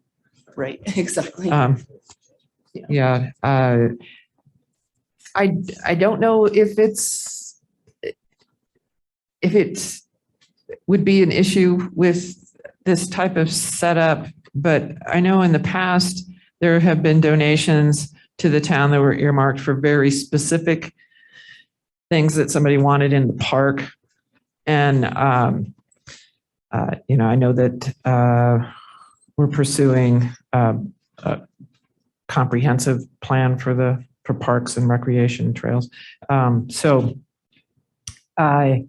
Right, exactly. Yeah, I don't know if it would be an issue with this type of setup, but I know in the past, there have been donations to the town that were earmarked for very specific things that somebody wanted in the park. And, I know that we're pursuing a comprehensive plan for parks and recreation trails. So I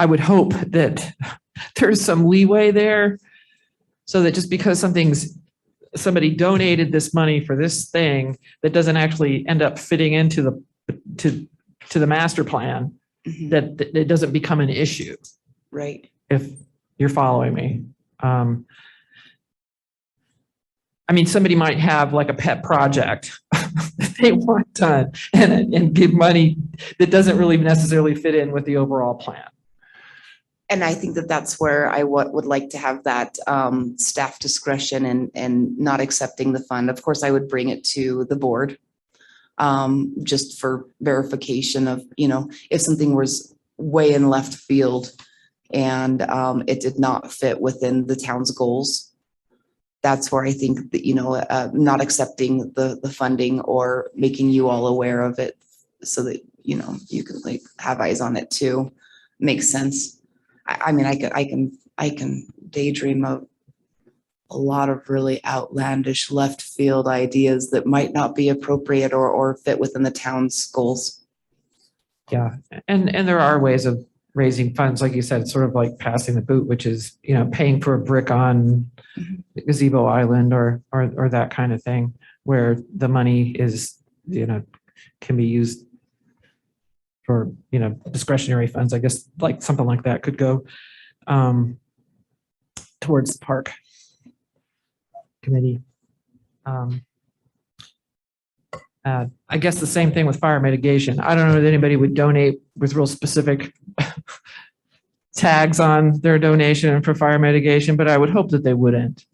would hope that there's some leeway there so that just because somebody donated this money for this thing that doesn't actually end up fitting into the master plan, Mhm. that it doesn't become an issue, Right. if you're following me. I mean, somebody might have like a pet project that they want done and give money that doesn't really necessarily fit in with the overall plan. And I think that that's where I would like to have that staff discretion and not accepting the fund. Of course, I would bring it to the board just for verification of, if something was way in left field and it did not fit within the town's goals. That's where I think that, not accepting the funding or making you all aware of it so that, you can like have eyes on it too. Makes sense. I mean, I can daydream of a lot of really outlandish left field ideas that might not be appropriate or fit within the town's goals. Yeah, and there are ways of raising funds, like you said, sort of like passing the boot, which is, paying for a brick on Gazebo Island or that kind of thing, where the money is, can be used for, discretionary funds. I guess like something like that could go towards the park committee. I guess the same thing with fire mitigation. I don't know that anybody would donate with real specific tags on their donation for fire mitigation, but I would hope that they wouldn't.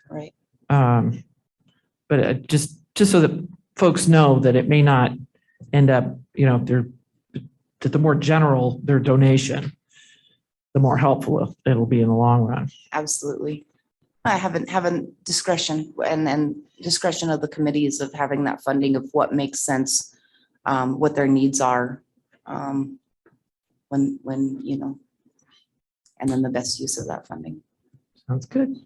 Right. But just so that folks know that it may not end up, that the more general their donation, the more helpful it'll be in the long run. Absolutely. I haven't discretion and discretion of the committees of having that funding of what makes sense, what their needs are, when, and then the best use of that funding. Sounds good.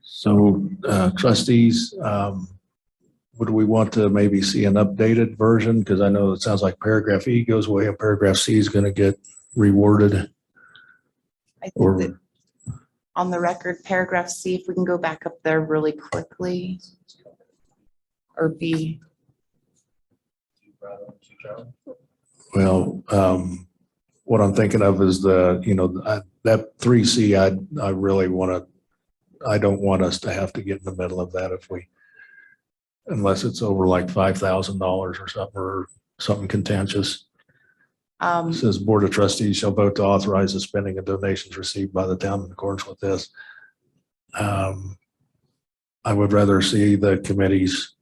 So trustees, would we want to maybe see an updated version? Because I know it sounds like paragraph E goes away and paragraph C is going to get reworded. I think that on the record, paragraph C, if we can go back up there really quickly. Or B. Well, what I'm thinking of is that 3C, I really I don't want us to have to get in the middle of that unless it's over like $5,000 or something contentious. It says Board of Trustees shall vote to authorize the spending of donations received by the town in accordance with this. I would rather see the committees.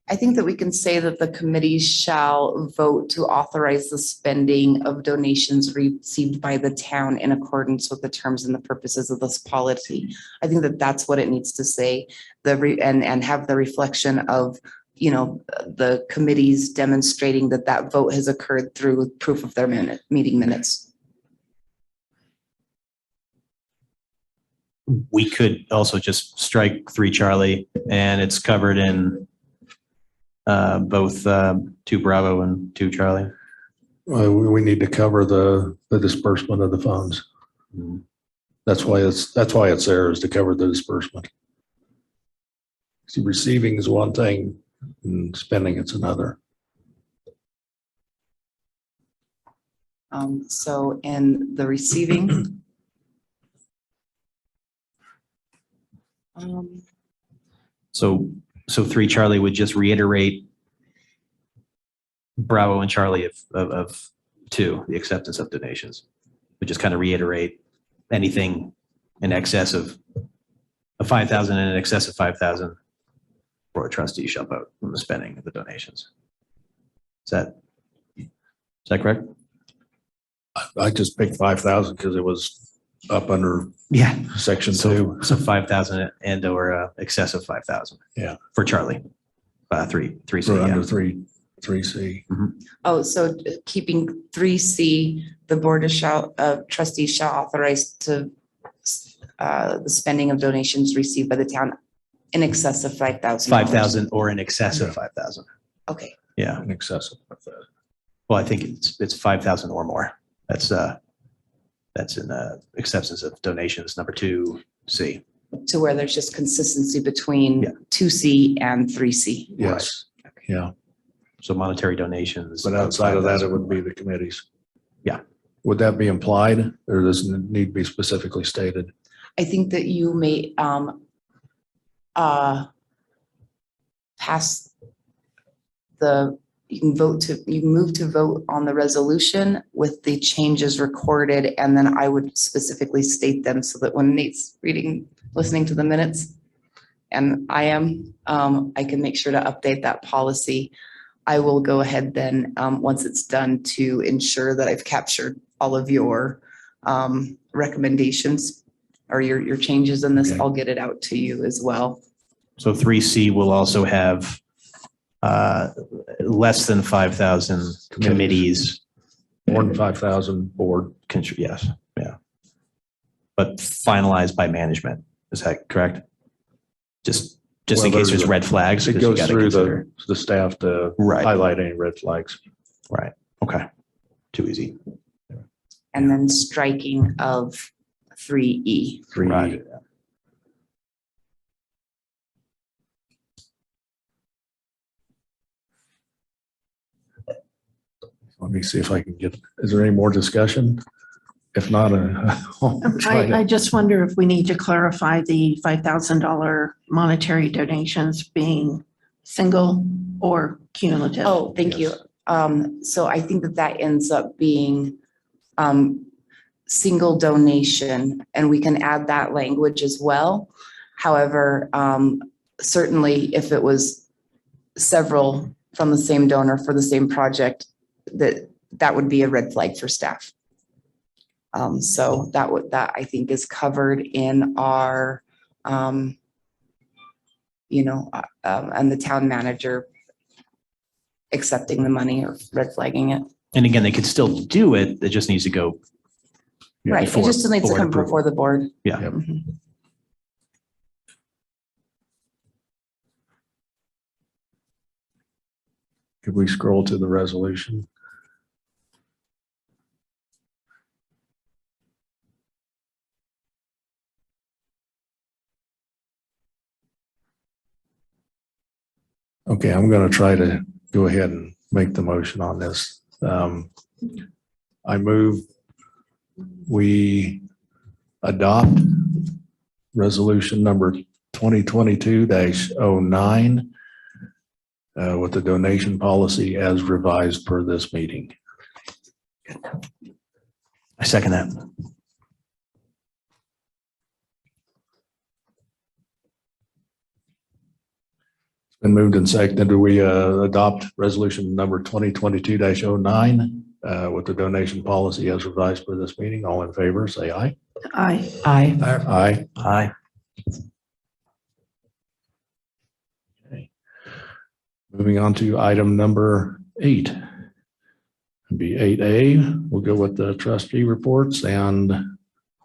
I think that we can say that the committees shall vote to authorize the spending of donations received by the town in accordance with the terms and the purposes of this policy. I think that that's what it needs to say, and have the reflection of, the committees demonstrating that vote has occurred through proof of their meeting minutes. We could also just strike 3 Charlie, and it's covered in both 2 Bravo and 2 Charlie. We need to cover the disbursement of the funds. That's why it's there, is to cover the disbursement. See, receiving is one thing and spending it's another. So in the receiving, So 3 Charlie would just reiterate Bravo and Charlie of two, the acceptance of donations. We just kind of reiterate anything in excess of 5,000 and in excess of 5,000. Board of Trustees shall vote on the spending of the donations. Is that correct? I just picked 5,000 because it was up under Yeah. section 2. So 5,000 and or excess of 5,000. Yeah. For Charlie. 3C. For Yeah. under 3C. Oh, so keeping 3C, the Board of Trustees shall authorize the spending of donations received by the town in excess of 5,000. 5,000 or in excess of 5,000. Okay. Yeah. In excess of 5,000. Well, I think it's 5,000 or more. That's in acceptance of donations, number 2C. To where there's just consistency between Yeah. 2C and 3C. Yes. Yeah. So monetary donations. But outside of that, it would be the committees. Yeah. Would that be implied or does it need to be specifically stated? I think that you may pass you can move to vote on the resolution with the changes recorded, and then I would specifically state them so that when Nate's listening to the minutes, and I can make sure to update that policy. I will go ahead then, once it's done, to ensure that I've captured all of your recommendations or your changes in this. Okay. I'll get it out to you as well. So 3C will also have less than 5,000 committees. More than 5,000 board. Yes, yeah. But finalized by management. Is that correct? Just Well, in case there's there's red flags. It 'cause you goes gotta through consider- the staff to Right. highlight any red flags. Right. Okay. Too easy. And then striking of 3E. 3E. Right. Let me see if I can is there any more discussion? If not, I'll try I to. just wonder if we need to clarify the $5,000 monetary donations being single or cumulative. Oh, thank you. So I think that ends up being single donation, and we can add that language as well. However, certainly if it was several from the same donor for the same project, that would be a red flag for staff. So that I think is covered in our, and the town manager accepting the money or red flagging it. And again, they could still do it. It just needs to go. Right, it before just needs to board come approval. before the board. Yeah. Yep. Mhm. Could we scroll to the resolution? Okay, I'm going to try to go ahead and make the motion on this. I move we adopt resolution number 2022-09 with the donation policy as revised per this meeting. I second that. Been moved and seconded. Do we adopt resolution number 2022-09 with the donation policy as revised for this meeting? All in favor, say aye. Aye. Aye. Aye. Aye. Okay. Moving on to item number 8. It'd be 8A. We'll go with the trustee reports, and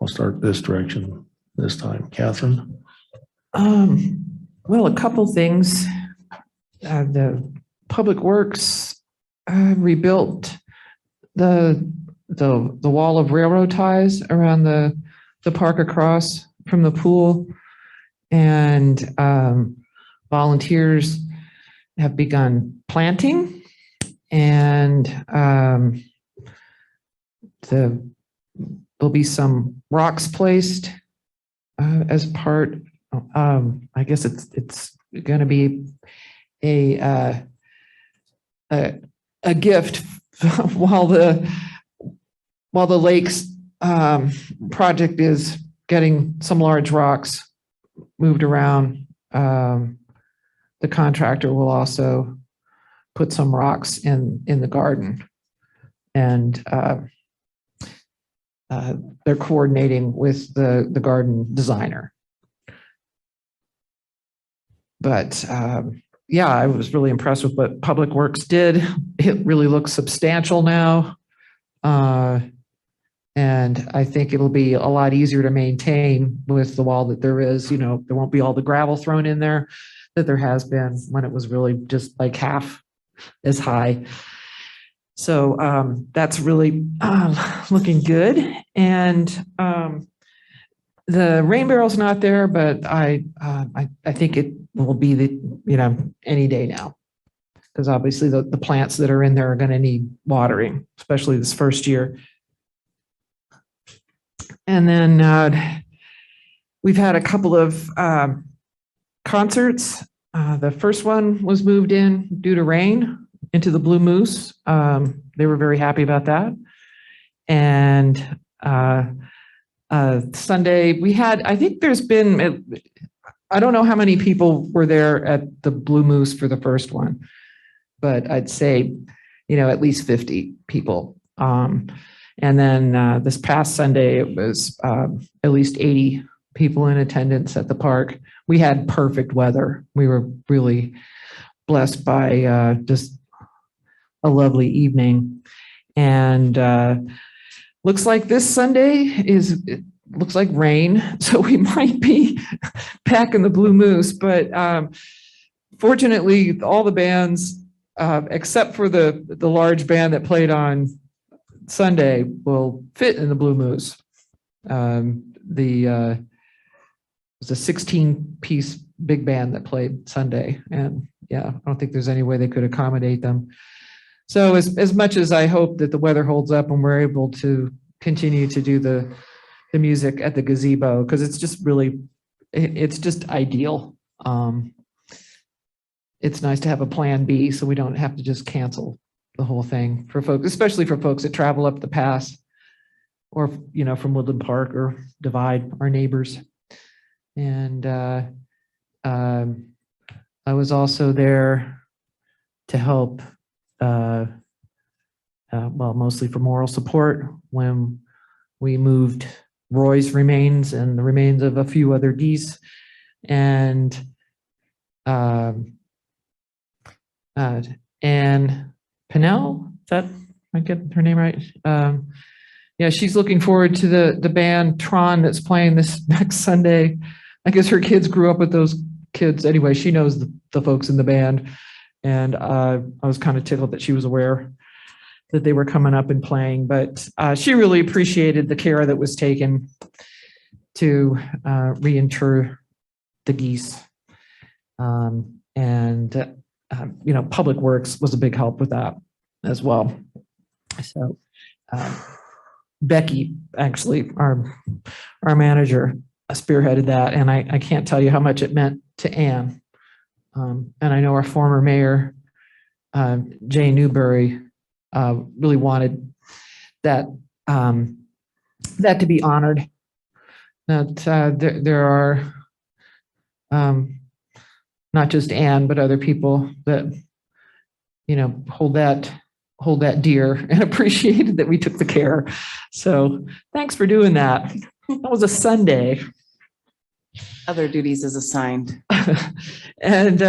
I'll start this direction this time. Catherine? Well, a couple things. The Public Works rebuilt the wall of railroad ties around the park across from the pool, and volunteers have begun planting, and there'll be some rocks placed as part. I guess it's going to be a a gift while the lakes project is getting some large rocks moved around. The contractor will also put some rocks in the garden, and they're coordinating with the garden designer. But yeah, I was really impressed with what Public Works did. It really looks substantial now. And I think it'll be a lot easier to maintain with the wall that there is. You know, there won't be all the gravel thrown in there that there has been when it was really just like half as high. So that's really looking good. And the rain barrel's not there, but I think it will be any day now, because obviously the plants that are in there are going to need watering, especially this first year. And then we've had a couple of concerts. The first one was moved in due to rain into the Blue Moose. They were very happy about that. And Sunday we had, I think there's been, I don't know how many people were there at the Blue Moose for the first one, but I'd say, at least 50 people. And then this past Sunday, it was at least 80 people in attendance at the park. We had perfect weather. We were really blessed by just a lovely evening. And looks like this Sunday it looks like rain, so we might be back in the Blue Moose. But fortunately, all the bands, except for the large band that played on Sunday, will fit in the Blue Moose. It was a 16-piece big band that played Sunday, and yeah, I don't think there's any way they could accommodate them. So as much as I hope that the weather holds up and we're able to continue to do the music at the gazebo, because it's just really, it's just ideal. It's nice to have a plan B so we don't have to just cancel the whole thing for folks, especially for folks that travel up the pass or, from Woodland Park or Divide, our neighbors. And I was also there to help, mostly for moral support when we moved Roy's remains and the remains of a few other geese. And Anne Pinnell, is that, I get her name right? Yeah, she's looking forward to the band Tron that's playing this next Sunday. I guess her kids grew up with those kids. Anyway, she knows the folks in the band. And I was kind of tickled that she was aware that they were coming up and playing. But she really appreciated the care that was taken to reinter the geese. Public Works was a big help with that as well. So Becky, actually, our manager, spearheaded that, and I can't tell you how much it meant to Anne. And I know our former mayor, Jay Newberry, really wanted that that to be honored. That there are not just Anne, but other people that hold that dear and appreciated that we took the care. So thanks for doing that. That was a Sunday. Other duties is assigned. And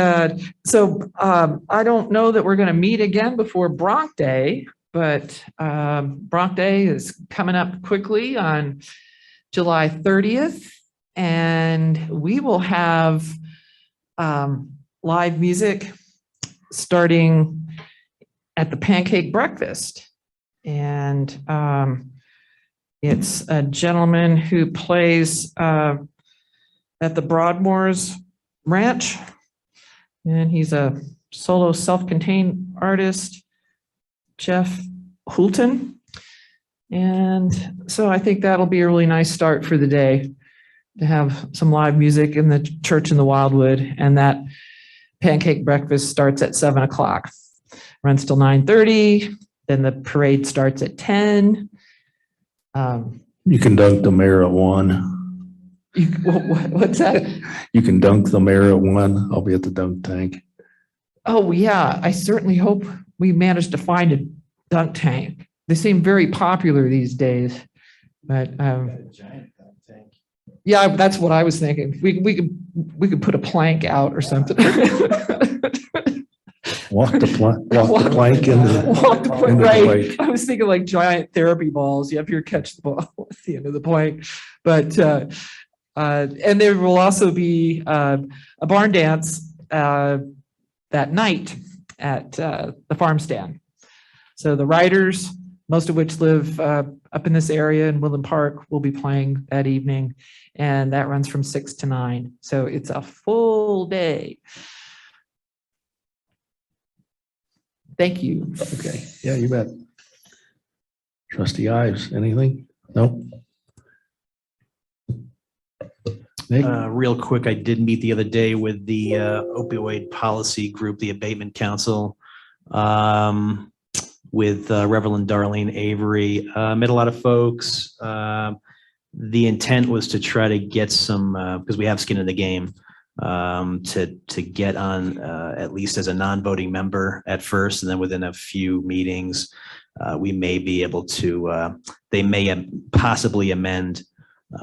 so I don't know that we're going to meet again before Bronc Day, but Bronc Day is coming up quickly on July 30th. And we will have live music starting at the pancake breakfast. And it's a gentleman who plays at the Broadmoors Ranch, and he's a solo self-contained artist, Jeff Hulton. And so I think that'll be a really nice start for the day, to have some live music in the church in the Wildwood, and that pancake breakfast starts at 7 o'clock. runs till 9:30. Then the parade starts at 10. You can dunk the mayor at 1. What's that? You can dunk the mayor at 1. I'll be at the dunk tank. Oh, yeah, I certainly hope we manage to find a dunk tank. They seem very popular these days, but, yeah, that's what I was thinking. We could put a plank out or something. Walk the plank into the Right. lake. I was thinking like giant therapy balls. You have to catch the ball at the end of the plank. But, and there will also be a barn dance that night at the farm stand. So the riders, most of which live up in this area in Woodland Park, will be playing that evening. And that runs from 6 to 9. So it's a full day. Thank you. Okay, yeah, you bet. Trustee Ives, anything? Nope. Nick? Real quick, I did meet the other day with the opioid policy group, the abatement council, with Reverend Darlene Avery. Met a lot of folks. The intent was to try to get some, because we have skin in the game, to get on at least as a non-voting member at first, and then within a few meetings, we may be able to, they may possibly amend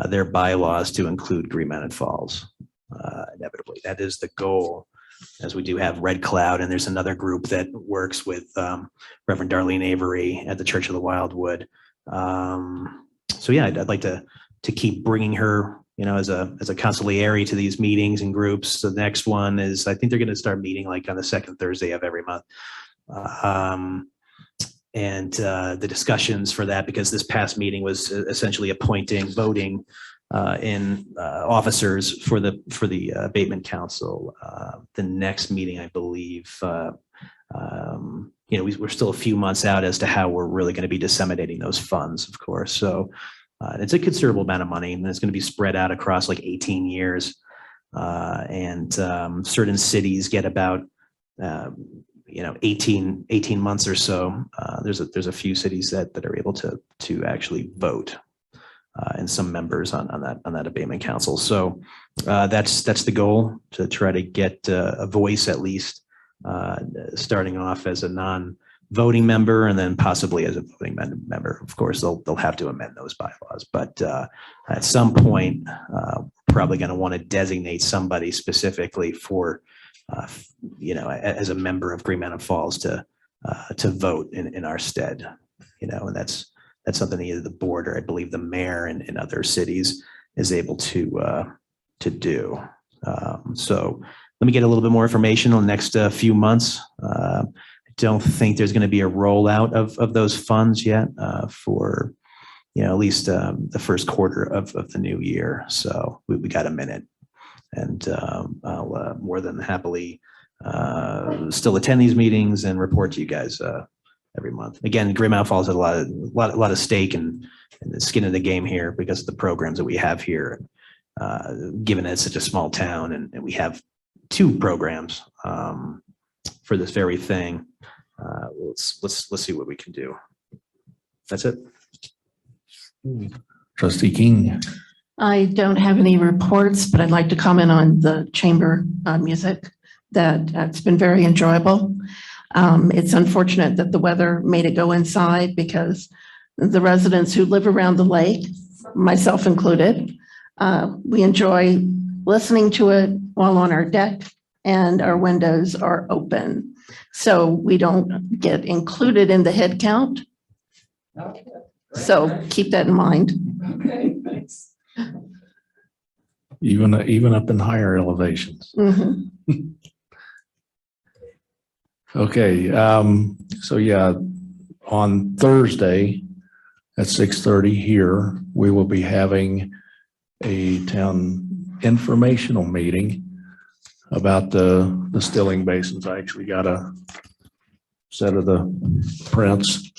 their bylaws to include Green Mountain Falls. Inevitably, that is the goal, as we do have Red Cloud, and there's another group that works with Reverend Darlene Avery at the Church of the Wildwood. So yeah, I'd like to keep bringing her, you know, as a consigliere to these meetings and groups. So the next one is, I think they're going to start meeting like on the second Thursday of every month. And the discussions for that, because this past meeting was essentially voting in officers for the abatement council. The next meeting, I believe, you know, we're still a few months out as to how we're really going to be disseminating those funds, of course. So it's a considerable amount of money, and it's going to be spread out across like 18 years. And certain cities get about, you know, 18 months or so. There's a few cities that are able to actually vote, and some members on that abatement council. So that's the goal, to try to get a voice at least, starting off as a non-voting member and then possibly as a voting member. Of course, they'll have to amend those bylaws, but at some point, probably going to want to designate somebody specifically for, you know, as a member of Green Mountain Falls to vote in our stead, you know, and that's something either the board or I believe the mayor in other cities is able to do. So let me get a little bit more information on the next few months. I don't think there's going to be a rollout of those funds yet for, you know, at least the first quarter of the new year. So we got a minute, and I'll more than happily still attend these meetings and report to you guys every month. Again, Green Mountain Falls has a lot of stake and the skin in the game here because of the programs that we have here. Given that it's such a small town, and we have 2 programs for this very thing. Let's see what we can do. That's it. Trustee King. I don't have any reports, but I'd like to comment on the chamber music. That it's been very enjoyable. It's unfortunate that the weather made it go inside, because the residents who live around the lake, myself included, we enjoy listening to it while on our deck and our windows are open. So we don't get included in the head count. So keep that in mind. Okay, thanks. Even up in higher elevations. Mm-hmm. Okay, so yeah, on Thursday at 6:30 here, we will be having a town informational meeting about the stilling basins. I actually got a set of the prints.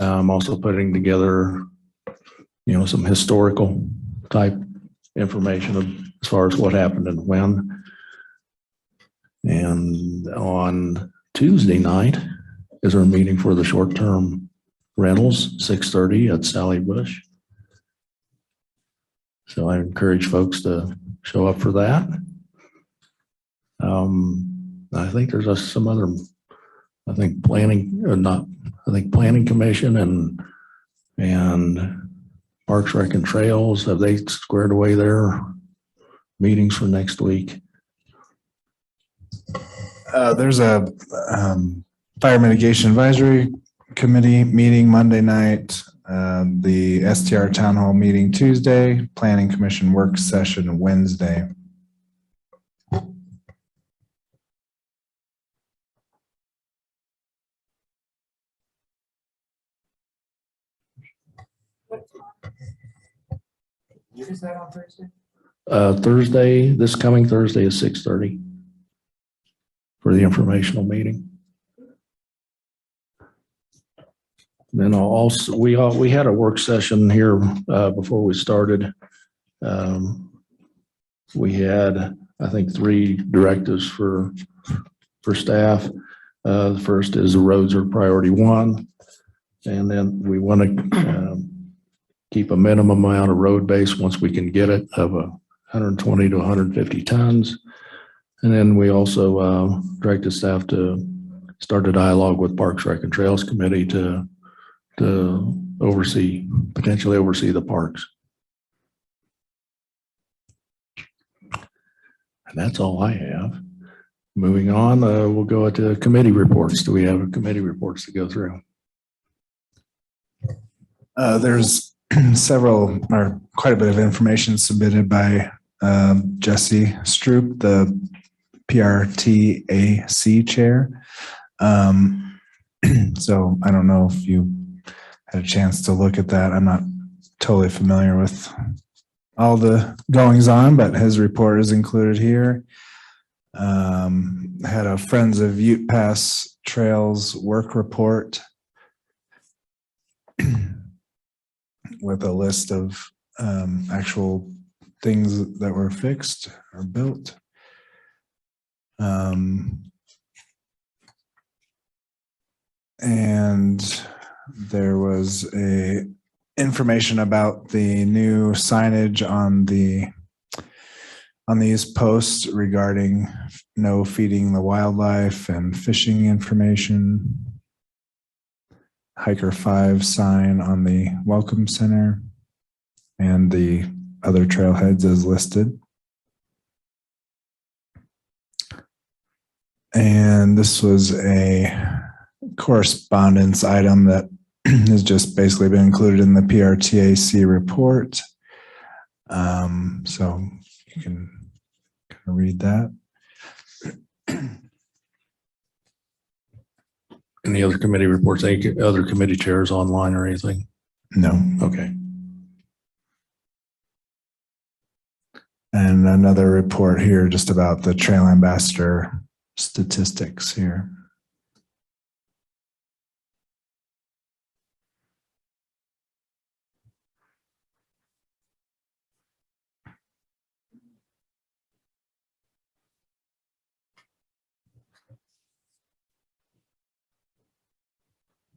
I'm also putting together, you know, some historical type information as far as what happened and when. And on Tuesday night is our meeting for the short-term rentals, 6:30 at Sally Bush. So I encourage folks to show up for that. I think there's some other, I think planning commission and Parks Rec and Trails, have they squared away their meetings for next week? There's a fire mitigation advisory committee meeting Monday night, the STR town hall meeting Tuesday, planning commission work session Wednesday. Is that on Thursday? Thursday, this coming Thursday is 6:30 for the informational meeting. Then also, we had a work session here before we started. We had, I think, 3 directives for staff. The first is the roads are priority 1. And then we want to keep a minimum amount of road base once we can get it of 120 to 150 tons. And then we also directed staff to start a dialogue with Parks Rec and Trails Committee to potentially oversee the parks. And that's all I have. Moving on, we'll go to committee reports. Do we have committee reports to go through? There's several or quite a bit of information submitted by Jesse Stroop, the PRTAC chair. So I don't know if you had a chance to look at that. I'm not totally familiar with all the goings on, but his report is included here. Had a Friends of Ute Pass Trails work report with a list of actual things that were fixed or built. And there was information about the new signage on these posts regarding no feeding the wildlife and fishing information. Hiker 5 sign on the Welcome Center and the other trailheads as listed. And this was a correspondence item that has just basically been included in the PRTAC report. So you can kind of read that. Any other committee reports, any other committee chairs online or anything? No. Okay. And another report here just about the trail ambassador statistics here.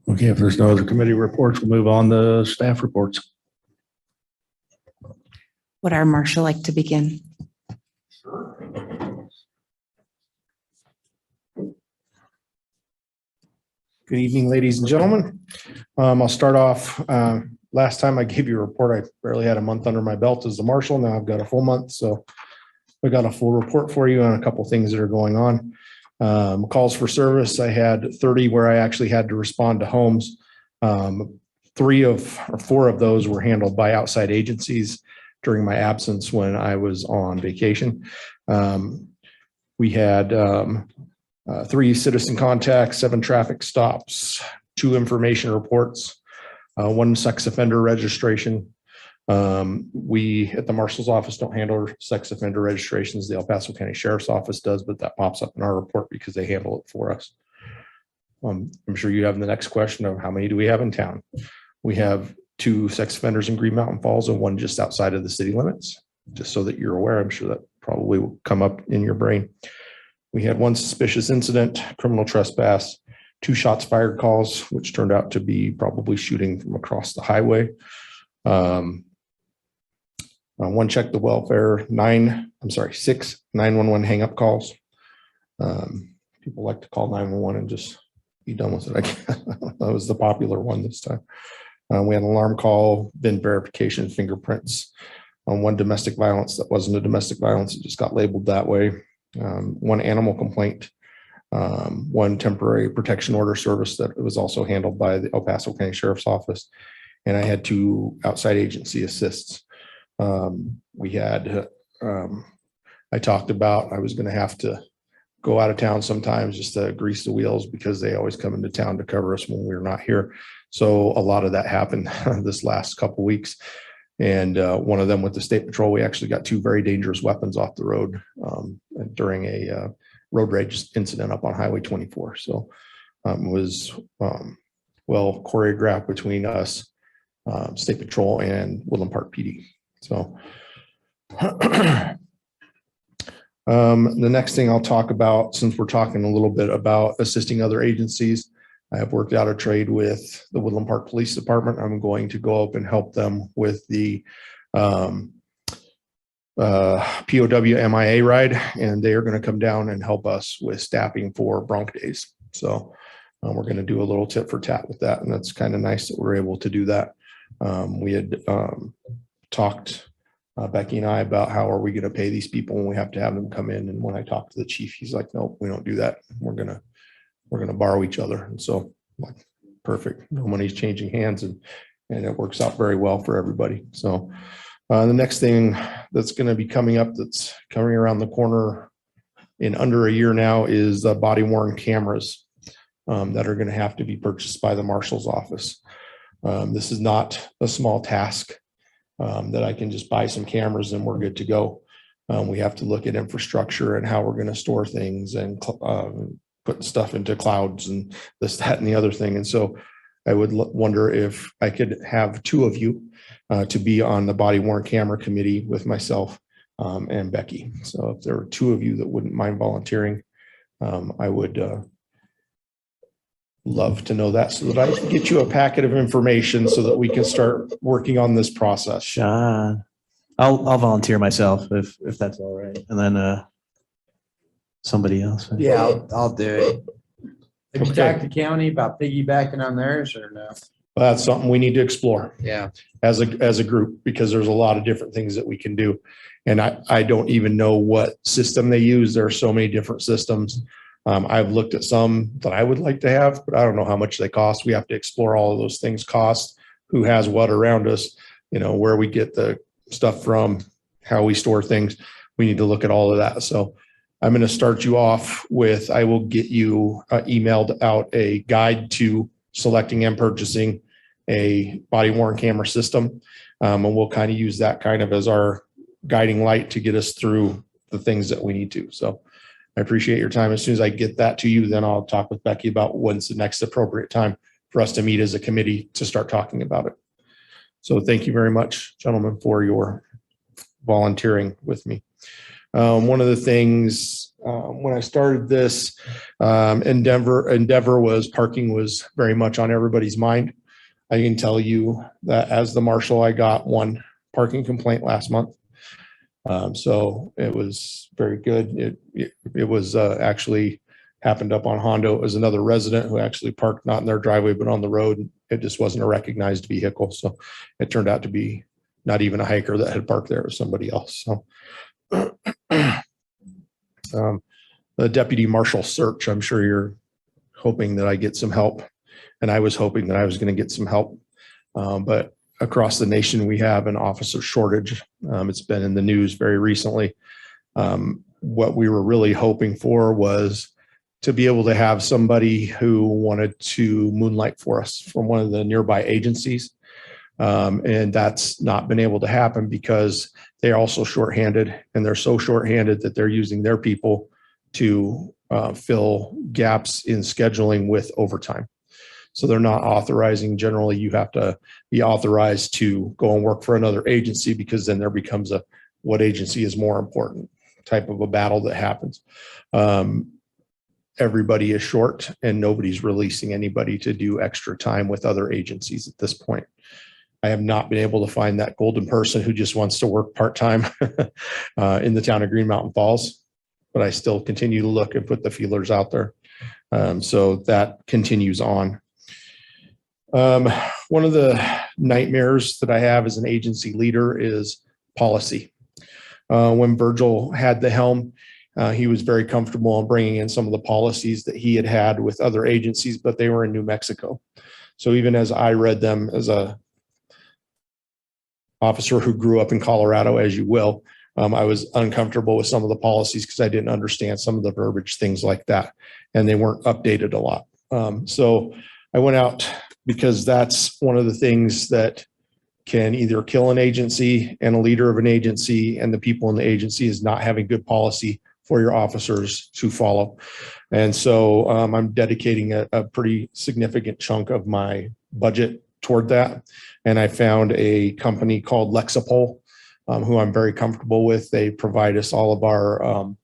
Okay, if there's no other committee reports, we'll move on to staff reports. Would our marshal like to begin? Good evening, ladies and gentlemen. I'll start off. Last time I gave you a report, I barely had a month under my belt as the marshal. Now I've got a full month, so I got a full report for you on a couple things that are going on. Calls for service, I had 30 where I actually had to respond to homes. 4 of those were handled by outside agencies during my absence when I was on vacation. We had 3 citizen contacts, 7 traffic stops, 2 information reports, 1 sex offender registration. We at the marshal's office don't handle sex offender registrations. The El Paso County Sheriff's Office does, but that pops up in our report because they handle it for us. I'm sure you have the next question of how many do we have in town? We have 2 sex offenders in Green Mountain Falls and 1 just outside of the city limits, just so that you're aware. I'm sure that probably will come up in your brain. We had one suspicious incident, criminal trespass, 2 shots fired calls, which turned out to be probably shooting from across the highway. One check the welfare, 6 911 hang up calls. People like to call 911 and just be done with it. That was the popular one this time. We had an alarm call, VIN verification, fingerprints on one domestic violence that wasn't a domestic violence. It just got labeled that way. One animal complaint, one temporary protection order service that was also handled by the El Paso County Sheriff's Office. And I had 2 outside agency assists. We had, I talked about, I was going to have to go out of town sometimes just to grease the wheels because they always come into town to cover us when we're not here. So a lot of that happened this last couple of weeks. And one of them with the State Patrol, we actually got 2 very dangerous weapons off the road during a road rage incident up on Highway 24. So it was well choreographed between us, State Patrol, and Woodland Park PD. So the next thing I'll talk about, since we're talking a little bit about assisting other agencies, I have worked out a trade with the Woodland Park Police Department. I'm going to go up and help them with the POW MIA ride, and they are going to come down and help us with staffing for Bronc Days. So we're going to do a little tit for tat with that, and that's kind of nice that we're able to do that. We had talked, Becky and I, about how are we going to pay these people when we have to have them come in. And when I talked to the chief, he's like, "Nope, we don't do that. We're going to borrow each other." And so, like, perfect. No money's changing hands, and it works out very well for everybody. So the next thing that's going to be coming up, that's coming around the corner in under a year now, is body worn cameras that are going to have to be purchased by the marshal's office. This is not a small task. That I can just buy some cameras and we're good to go. We have to look at infrastructure and how we're going to store things and put stuff into clouds and this, that, and the other thing. And so I would wonder if I could have 2 of you to be on the body worn camera committee with myself and Becky. So if there are 2 of you that wouldn't mind volunteering, I would love to know that, so that I can get you a packet of information so that we can start working on this process. Sean, I'll volunteer myself if that's all right. And then somebody else. Yeah, I'll do it. Have you Okay. talked to county about piggybacking on theirs or no? That's something we need to explore Yeah. as a group, because there's a lot of different things that we can do. And I don't even know what system they use. There are so many different systems. I've looked at some that I would like to have, but I don't know how much they cost. We have to explore all of those things, cost, who has what around us, where we get the stuff from, how we store things. We need to look at all of that. So I'm going to start you off with, I will get you emailed out a guide to selecting and purchasing a body worn camera system. And we'll kind of use that kind of as our guiding light to get us through the things that we need to. So I appreciate your time. As soon as I get that to you, then I'll talk with Becky about when's the next appropriate time for us to meet as a committee to start talking about it. So thank you very much, gentlemen, for your volunteering with me. One of the things when I started this endeavor was parking was very much on everybody's mind. I can tell you that as the marshal, I got 1 parking complaint last month. So it was very good. It was actually happened up on Hondo. It was another resident who actually parked not in their driveway, but on the road. It just wasn't a recognized vehicle. So it turned out to be not even a hiker that had parked there. It was somebody else. So the deputy marshal search, I'm sure you're hoping that I get some help. And I was hoping that I was going to get some help. But across the nation, we have an officer shortage. It's been in the news very recently. What we were really hoping for was to be able to have somebody who wanted to moonlight for us from one of the nearby agencies. And that's not been able to happen because they're also shorthanded, and they're so shorthanded that they're using their people to fill gaps in scheduling with overtime. So they're not authorizing. Generally, you have to be authorized to go and work for another agency, because then there becomes what agency is more important. type of a battle that happens. Everybody is short and nobody's releasing anybody to do extra time with other agencies at this point. I have not been able to find that golden person who just wants to work part-time in the town of Green Mountain Falls, but I still continue to look and put the feelers out there. So that continues on. One of the nightmares that I have as an agency leader is policy. When Virgil had the helm, he was very comfortable in bringing in some of the policies that he had with other agencies, but they were in New Mexico. So even as I read them as a officer who grew up in Colorado, as you will, I was uncomfortable with some of the policies because I didn't understand some of the verbiage, things like that, and they weren't updated a lot. So I went out because that's one of the things that can either kill an agency and a leader of an agency and the people in the agency is not having good policy for your officers to follow. And so I'm dedicating a pretty significant chunk of my budget toward that. And I found a company called Lexapol, who I'm very comfortable with. They provide us all of our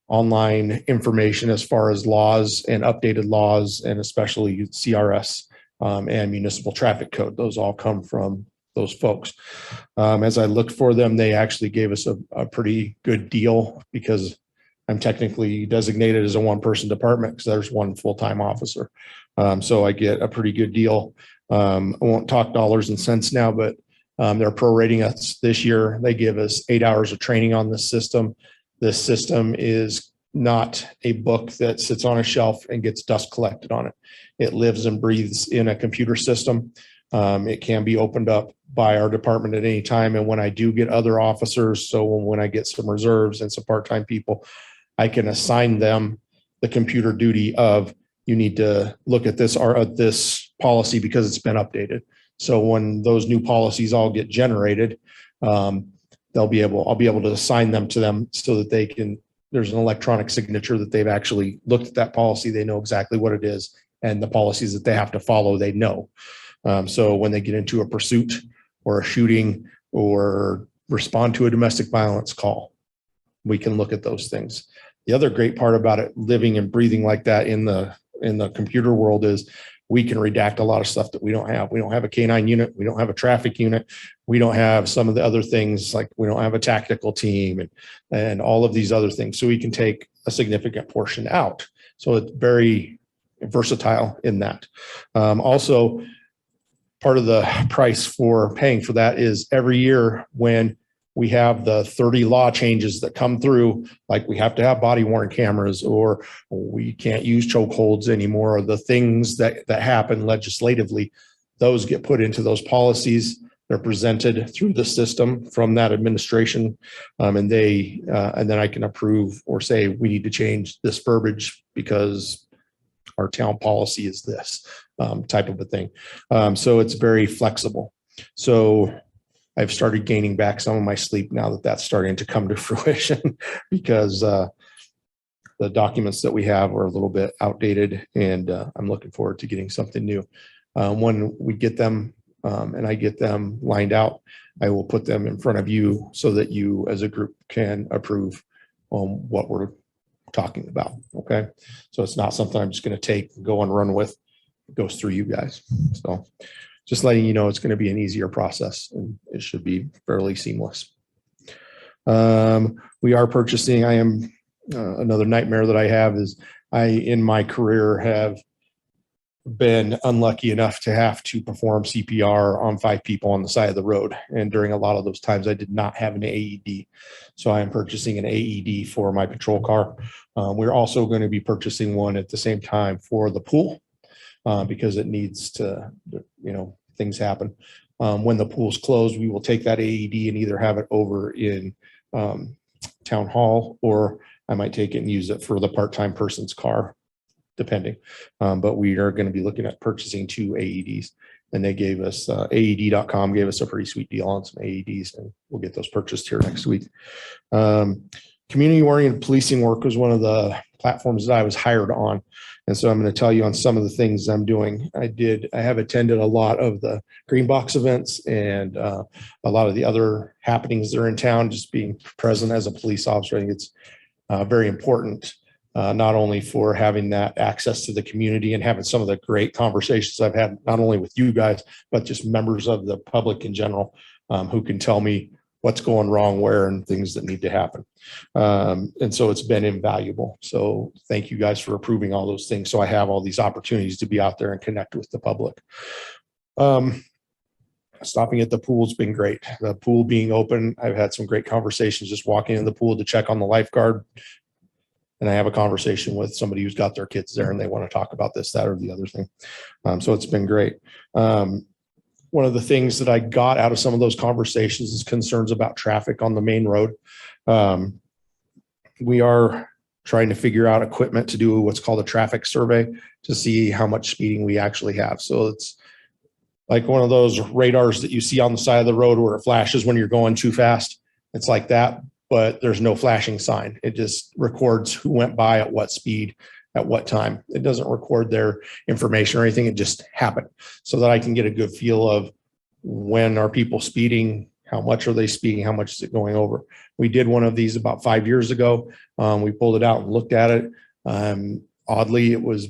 online information as far as laws and updated laws, and especially CRS and municipal traffic code. Those all come from those folks. As I looked for them, they actually gave us a pretty good deal because I'm technically designated as a one-person department because there's one full-time officer. So I get a pretty good deal. I won't talk dollars and cents now, but they're prorating us this year. They give us 8 hours of training on this system. This system is not a book that sits on a shelf and gets dust collected on it. It lives and breathes in a computer system. It can be opened up by our department at any time. And when I do get other officers, so when I get some reserves and some part-time people, I can assign them the computer duty of, you need to look at this or this policy because it's been updated. So when those new policies all get generated, I'll be able to assign them to them so that they can, there's an electronic signature that they've actually looked at that policy. They know exactly what it is, and the policies that they have to follow, they know. So when they get into a pursuit or a shooting or respond to a domestic violence call, we can look at those things. The other great part about it, living and breathing like that in the computer world, is we can redact a lot of stuff that we don't have. We don't have a K-9 unit. We don't have a traffic unit. We don't have some of the other things, like we don't have a tactical team and all of these other things. So we can take a significant portion out. So it's very versatile in that. Also, part of the price for paying for that is every year when we have the 30 law changes that come through, like we have to have body worn cameras, or we can't use chokeholds anymore, or the things that happen legislatively, those get put into those policies. They're presented through the system from that administration, and then I can approve or say we need to change this verbiage because our town policy is this type of a thing. So it's very flexible. So I've started gaining back some of my sleep now that that's starting to come to fruition because the documents that we have are a little bit outdated, and I'm looking forward to getting something new. When we get them and I get them lined out, I will put them in front of you so that you as a group can approve what we're talking about. Okay. So it's not something I'm just going to take, go and run with. It goes through you guys. So just letting you know, it's going to be an easier process and it should be fairly seamless. We are purchasing, another nightmare that I have is in my career have been unlucky enough to have to perform CPR on 5 people on the side of the road. And during a lot of those times, I did not have an AED. So I am purchasing an AED for my patrol car. We're also going to be purchasing one at the same time for the pool because it needs to, things happen. When the pool's closed, we will take that AED and either have it over in town hall, or I might take it and use it for the part-time person's car, depending. But we are going to be looking at purchasing 2 AEDs, and they gave us AED.com gave us a pretty sweet deal on some AEDs, and we'll get those purchased here next week. community oriented policing work was one of the platforms that I was hired on. And so I'm going to tell you on some of the things I'm doing. I have attended a lot of the green box events and a lot of the other happenings that are in town. Just being present as a police officer, I think it's very important, not only for having that access to the community and having some of the great conversations I've had, not only with you guys, but just members of the public in general, who can tell me what's going wrong where and things that need to happen. And so it's been invaluable. So thank you guys for approving all those things. So I have all these opportunities to be out there and connect with the public. Stopping at the pool has been great. The pool being open, I've had some great conversations just walking in the pool to check on the lifeguard. And I have a conversation with somebody who's got their kids there and they want to talk about this, that, or the other thing. So it's been great. One of the things that I got out of some of those conversations is concerns about traffic on the main road. We are trying to figure out equipment to do what's called a traffic survey to see how much speeding we actually have. So it's like one of those radars that you see on the side of the road where it flashes when you're going too fast. It's like that, but there's no flashing sign. It just records who went by at what speed at what time. It doesn't record their information or anything. It just happened so that I can get a good feel of when are people speeding, how much are they speeding, how much is it going over. We did one of these about 5 years ago. We pulled it out and looked at it. Oddly, it was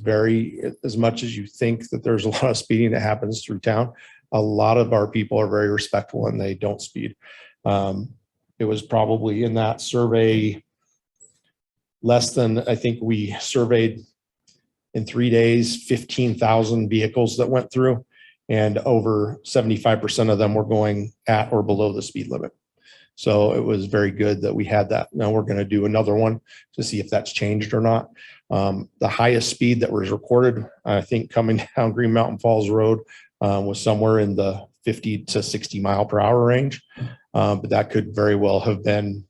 as much as you think that there's a lot of speeding that happens through town, a lot of our people are very respectful and they don't speed. It was probably in that survey less than, I think we surveyed in 3 days, 15,000 vehicles that went through, and over 75% of them were going at or below the speed limit. So it was very good that we had that. Now we're going to do another one to see if that's changed or not. The highest speed that was recorded, I think coming down Green Mountain Falls Road, was somewhere in the 50 to 60 mile per hour range. But that could very well have been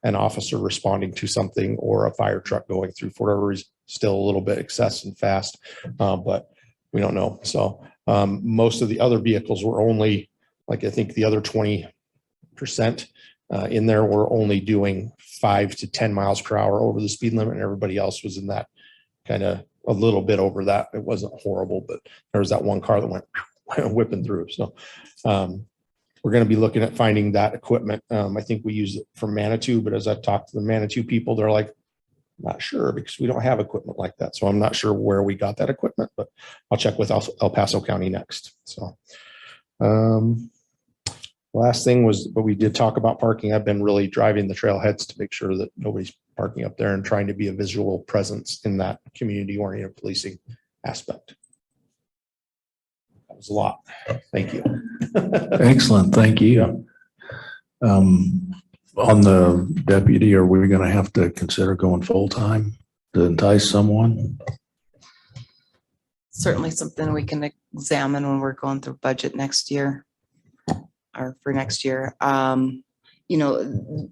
an officer responding to something or a fire truck going through for whatever reason, still a little bit excessive and fast, but we don't know. So most of the other vehicles were only, like I think the other 20% in there were only doing 5 to 10 miles per hour over the speed limit, and everybody else was in that kind of a little bit over that. It wasn't horrible, but there was that one car that went whipping through. So we're going to be looking at finding that equipment. I think we use it for Manitou, but as I've talked to the Manitou people, they're like, not sure because we don't have equipment like that. So I'm not sure where we got that equipment, but I'll check with El Paso County next. So last thing was, but we did talk about parking. I've been really driving the trailheads to make sure that nobody's parking up there and trying to be a visual presence in that community oriented policing aspect. That was a lot. Thank you. Excellent. Thank you. On the deputy, are we going to have to consider going full-time to entice someone? Certainly something we can examine when we're going through budget next year or for next year. You know,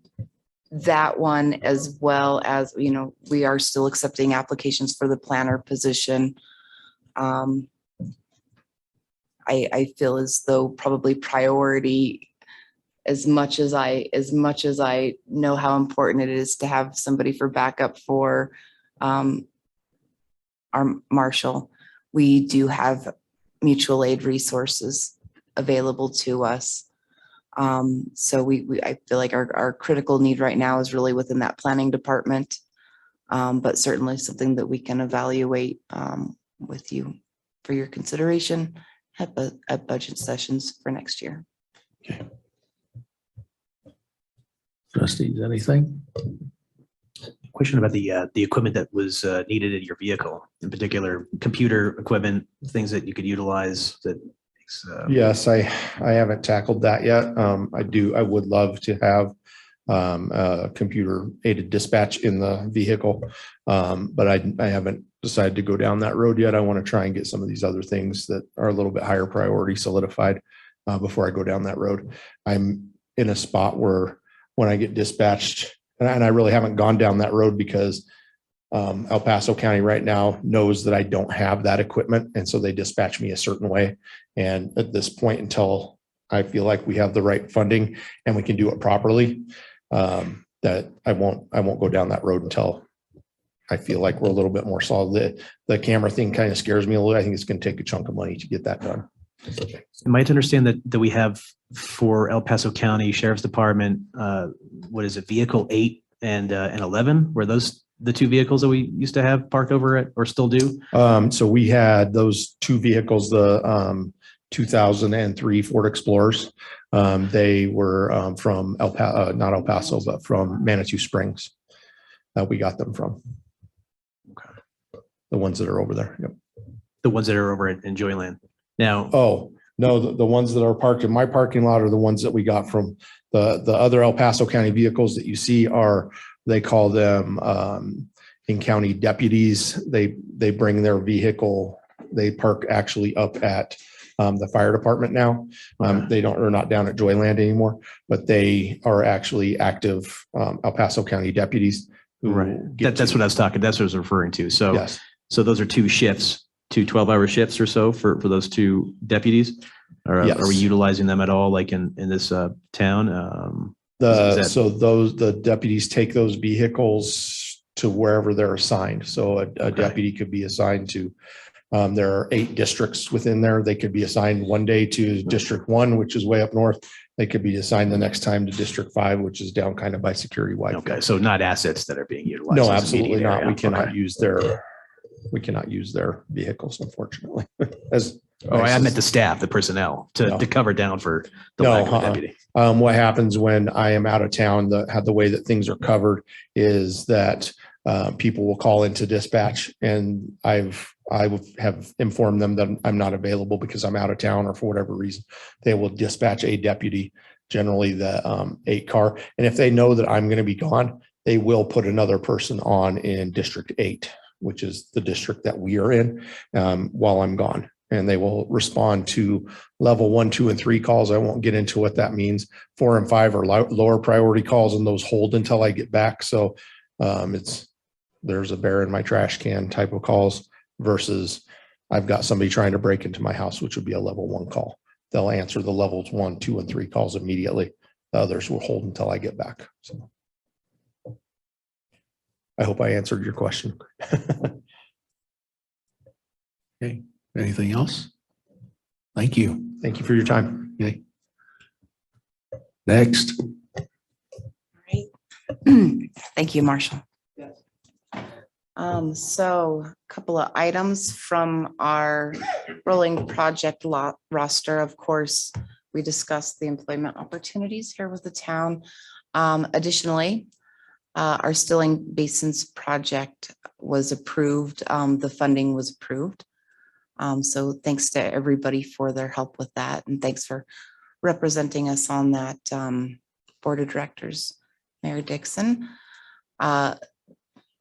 that one, as well as, you know, we are still accepting applications for the planner position. I feel as though probably priority, as much as I know how important it is to have somebody for backup for our marshal, we do have mutual aid resources available to us. So I feel like our critical need right now is really within that planning department, but certainly something that we can evaluate with you for your consideration at budget sessions for next year. Okay. Trustees, anything? Question about the equipment that was needed in your vehicle, in particular, computer equipment, things that you could utilize that. Yes, I haven't tackled that yet. I would love to have a computer aided dispatch in the vehicle, but I haven't decided to go down that road yet. I want to try and get some of these other things that are a little bit higher priority solidified before I go down that road. I'm in a spot where when I get dispatched, and I really haven't gone down that road because El Paso County right now knows that I don't have that equipment. And so they dispatch me a certain way. And at this point, until I feel like we have the right funding and we can do it properly, that I won't go down that road until I feel like we're a little bit more solid. The camera thing kind of scares me a little. I think it's going to take a chunk of money to get that done. Am I to understand that we have for El Paso County Sheriff's Department, what is it, vehicle 8 and 11? Were those the two vehicles that we used to have parked over at, or still do? So we had those two vehicles, the 2003 Ford Explorers. They were from not El Paso, but from Manitou Springs. We got them from. Okay. The ones that are over there. Yep. The ones that are over in Joyland. Now, Oh, no, the ones that are parked in my parking lot are the ones that we got from the other El Paso County vehicles that you see are, they call them in county deputies. They bring their vehicle, they park actually up at the fire department now. They're not down at Joyland anymore, but they are actually active El Paso County deputies. right. That's what I was talking, that's what I was referring to. So, Yes. so those are two shifts, two 12-hour shifts or so for those two deputies? Or Yes. are we utilizing them at all, like in this town? The deputies take those vehicles to wherever they're assigned. So a deputy could be assigned to, there are 8 districts within there. They could be assigned one day to District 1, which is way up north. They could be assigned the next time to District 5, which is down kind of by Security Wide. Okay, so not assets that are being utilized. No, as absolutely immediate not. area. We cannot Okay. use their vehicles, unfortunately. I meant the staff, the personnel to cover down for the lack of a deputy. What happens when I am out of town, the way that things are covered is that people will call into dispatch, and I have informed them that I'm not available because I'm out of town or for whatever reason. They will dispatch a deputy, generally the 8 car. And if they know that I'm going to be gone, they will put another person on in District 8, which is the district that we are in, while I'm gone. And they will respond to level 1, 2, and 3 calls. I won't get into what that means. 4 and 5 are lower priority calls, and those hold until I get back. So there's a bear in my trash can type of calls versus I've got somebody trying to break into my house, which would be a level 1 call. They'll answer the levels 1, 2, and 3 calls immediately. The others will hold until I get back. So I hope I answered your question. Okay. Anything else? Thank you. Thank you for your time. Okay. Next. Thank you, Marshall. So a couple of items from our rolling project roster. Of course, we discussed the employment opportunities here with the town. Additionally, our Stilling Basins project was approved. The funding was approved. So thanks to everybody for their help with that. And thanks for representing us on that board of directors, Mayor Dixon.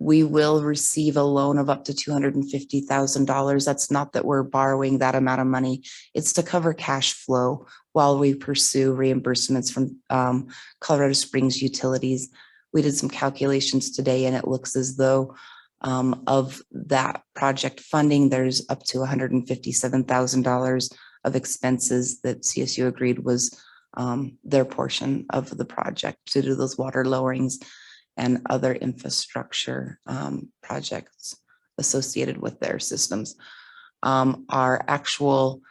We will receive a loan of up to $250,000. That's not that we're borrowing that amount of money. It's to cover cash flow while we pursue reimbursements from Colorado Springs Utilities. We did some calculations today, and it looks as though of that project funding, there's up to $157,000 of expenses that CSU agreed was their portion of the project to do those water lowerings and other infrastructure projects associated with their systems. Our actual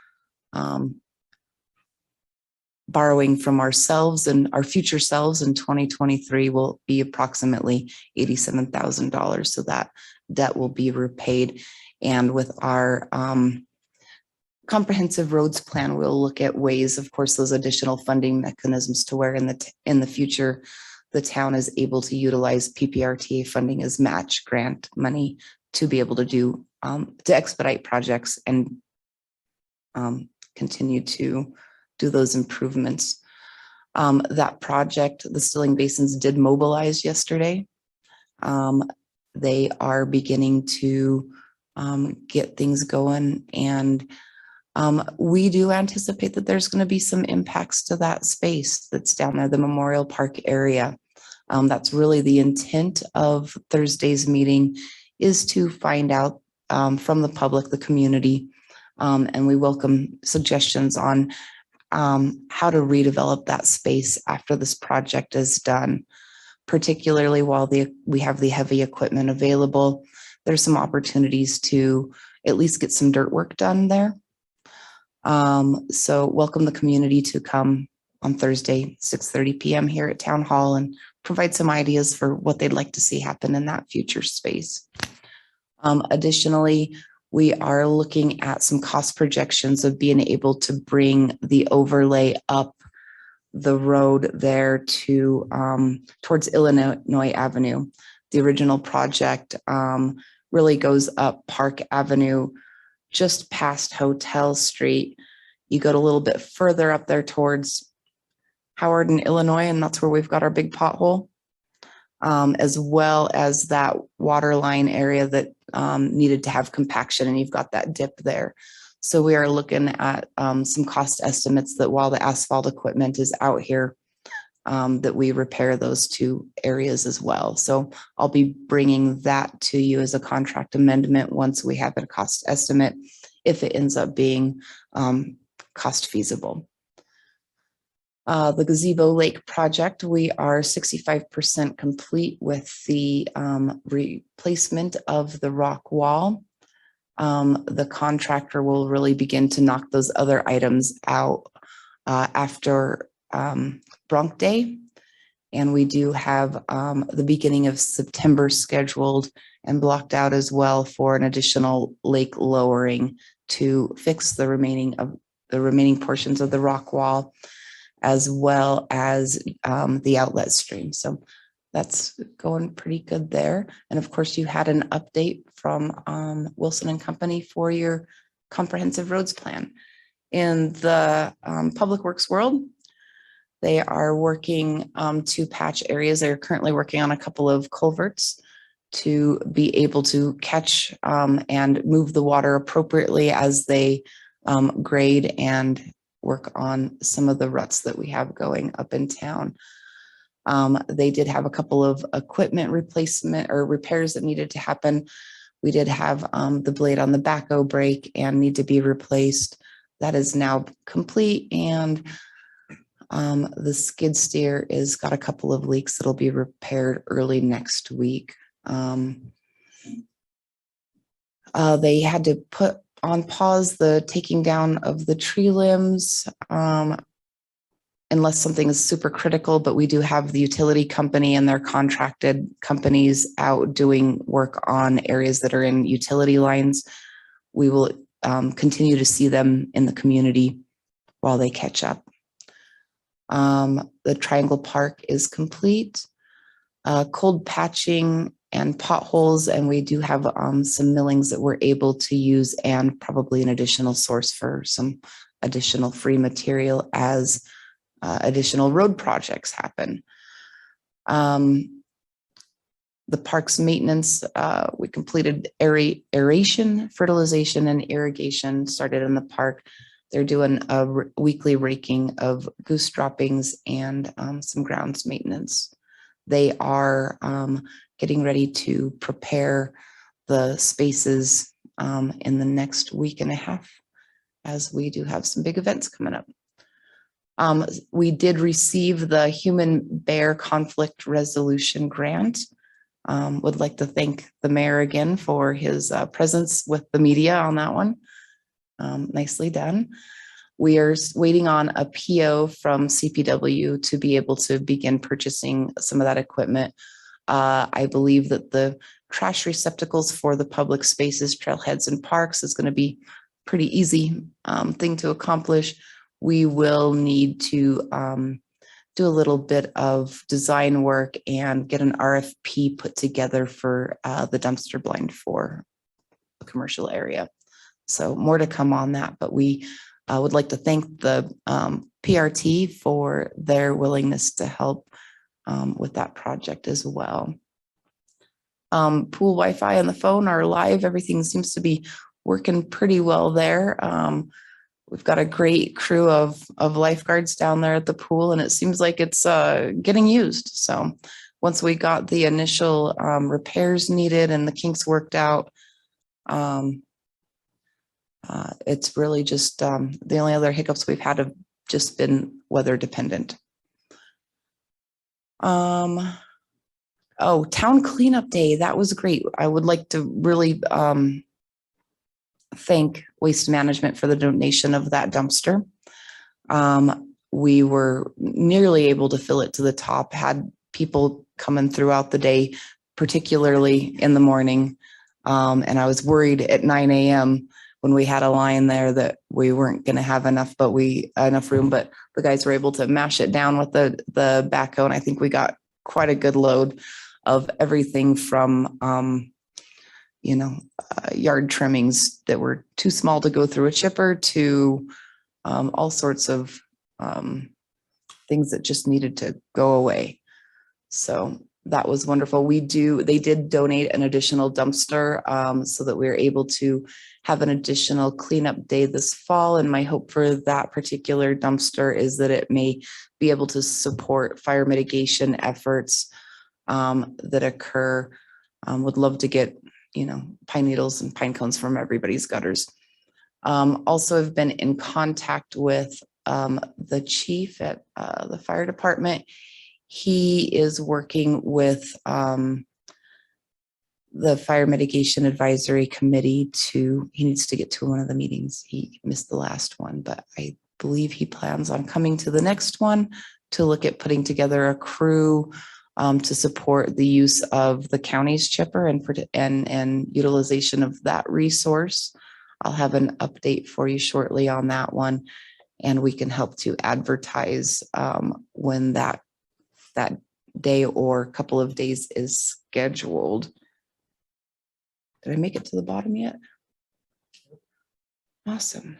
borrowing from ourselves and our future selves in 2023 will be approximately $87,000. So that debt will be repaid. And with our comprehensive roads plan, we'll look at ways, of course, those additional funding mechanisms to where in the future, the town is able to utilize PPRTA funding as match grant money to be able to do, to expedite projects and continue to do those improvements. That project, the Stilling Basins, did mobilize yesterday. They are beginning to get things going, and we do anticipate that there's going to be some impacts to that space that's down there, the Memorial Park area. That's really the intent of Thursday's meeting, is to find out from the public, the community, and we welcome suggestions on how to redevelop that space after this project is done. particularly while we have the heavy equipment available. There's some opportunities to at least get some dirt work done there. So welcome the community to come on Thursday, 6:30 p.m. here at Town Hall and provide some ideas for what they'd like to see happen in that future space. Additionally, we are looking at some cost projections of being able to bring the overlay up the road there to towards Illinois Avenue. The original project really goes up Park Avenue, just past Hotel Street. You go a little bit further up there towards Howard and Illinois, and that's where we've got our big pothole, as well as that water line area that needed to have compaction, and you've got that dip there. So we are looking at some cost estimates that while the asphalt equipment is out here, that we repair those two areas as well. So I'll be bringing that to you as a contract amendment once we have a cost estimate, if it ends up being cost feasible. The Gazebo Lake project, we are 65% complete with the replacement of the rock wall. The contractor will really begin to knock those other items out after Bronc Day. And we do have the beginning of September scheduled and blocked out as well for an additional lake lowering to fix the remaining portions of the rock wall, as well as the outlet stream. So that's going pretty good there. And of course, you had an update from Wilson and Company for your comprehensive roads plan. In the public works world, they are working to patch areas. They're currently working on a couple of culverts to be able to catch and move the water appropriately as they grade and work on some of the ruts that we have going up in town. They did have a couple of equipment replacement or repairs that needed to happen. We did have the blade on the backhoe break and need to be replaced. That is now complete, and the skid steer is got a couple of leaks that'll be repaired early next week. They had to put on pause the taking down of the tree limbs unless something is super critical, but we do have the utility company and their contracted companies out doing work on areas that are in utility lines. We will continue to see them in the community while they catch up. The Triangle Park is complete. Cold patching and potholes, and we do have some millings that we're able to use, and probably an additional source for some additional free material as additional road projects happen. The park's maintenance, we completed aeration, fertilization, and irrigation started in the park. They're doing a weekly raking of goose droppings and some grounds maintenance. They are getting ready to prepare the spaces in the next week and a half, as we do have some big events coming up. We did receive the Human Bear Conflict Resolution Grant. Would like to thank the mayor again for his presence with the media on that one. Nicely done. We are waiting on a PO from CPW to be able to begin purchasing some of that equipment. I believe that the trash receptacles for the public spaces, trailheads, and parks is going to be pretty easy thing to accomplish. We will need to do a little bit of design work and get an RFP put together for the dumpster blind for the commercial area. So more to come on that, but we would like to thank the PRT for their willingness to help with that project as well. Pool Wi-Fi and the phone are live. Everything seems to be working pretty well there. We've got a great crew of lifeguards down there at the pool, and it seems like it's getting used. So once we got the initial repairs needed and the kinks worked out, it's really just the only other hiccups we've had have just been weather dependent. Oh, town cleanup day. That was great. I would like to really thank Waste Management for the donation of that dumpster. We were nearly able to fill it to the top, had people coming throughout the day, particularly in the morning. And I was worried at 9 a.m. when we had a line there that we weren't going to have enough room, but the guys were able to mash it down with the backhoe. And I think we got quite a good load of everything from, yard trimmings that were too small to go through a chipper to all sorts of things that just needed to go away. So that was wonderful. They did donate an additional dumpster so that we were able to have an additional cleanup day this fall. And my hope for that particular dumpster is that it may be able to support fire mitigation efforts that occur. Would love to get, pine needles and pine cones from everybody's gutters. Also have been in contact with the chief at the fire department. He is working with the Fire Mitigation Advisory Committee he needs to get to one of the meetings. He missed the last one, but I believe he plans on coming to the next one to look at putting together a crew to support the use of the county's chipper and utilization of that resource. I'll have an update for you shortly on that one, and we can help to advertise when that day or couple of days is scheduled. Did I make it to the bottom yet? Awesome.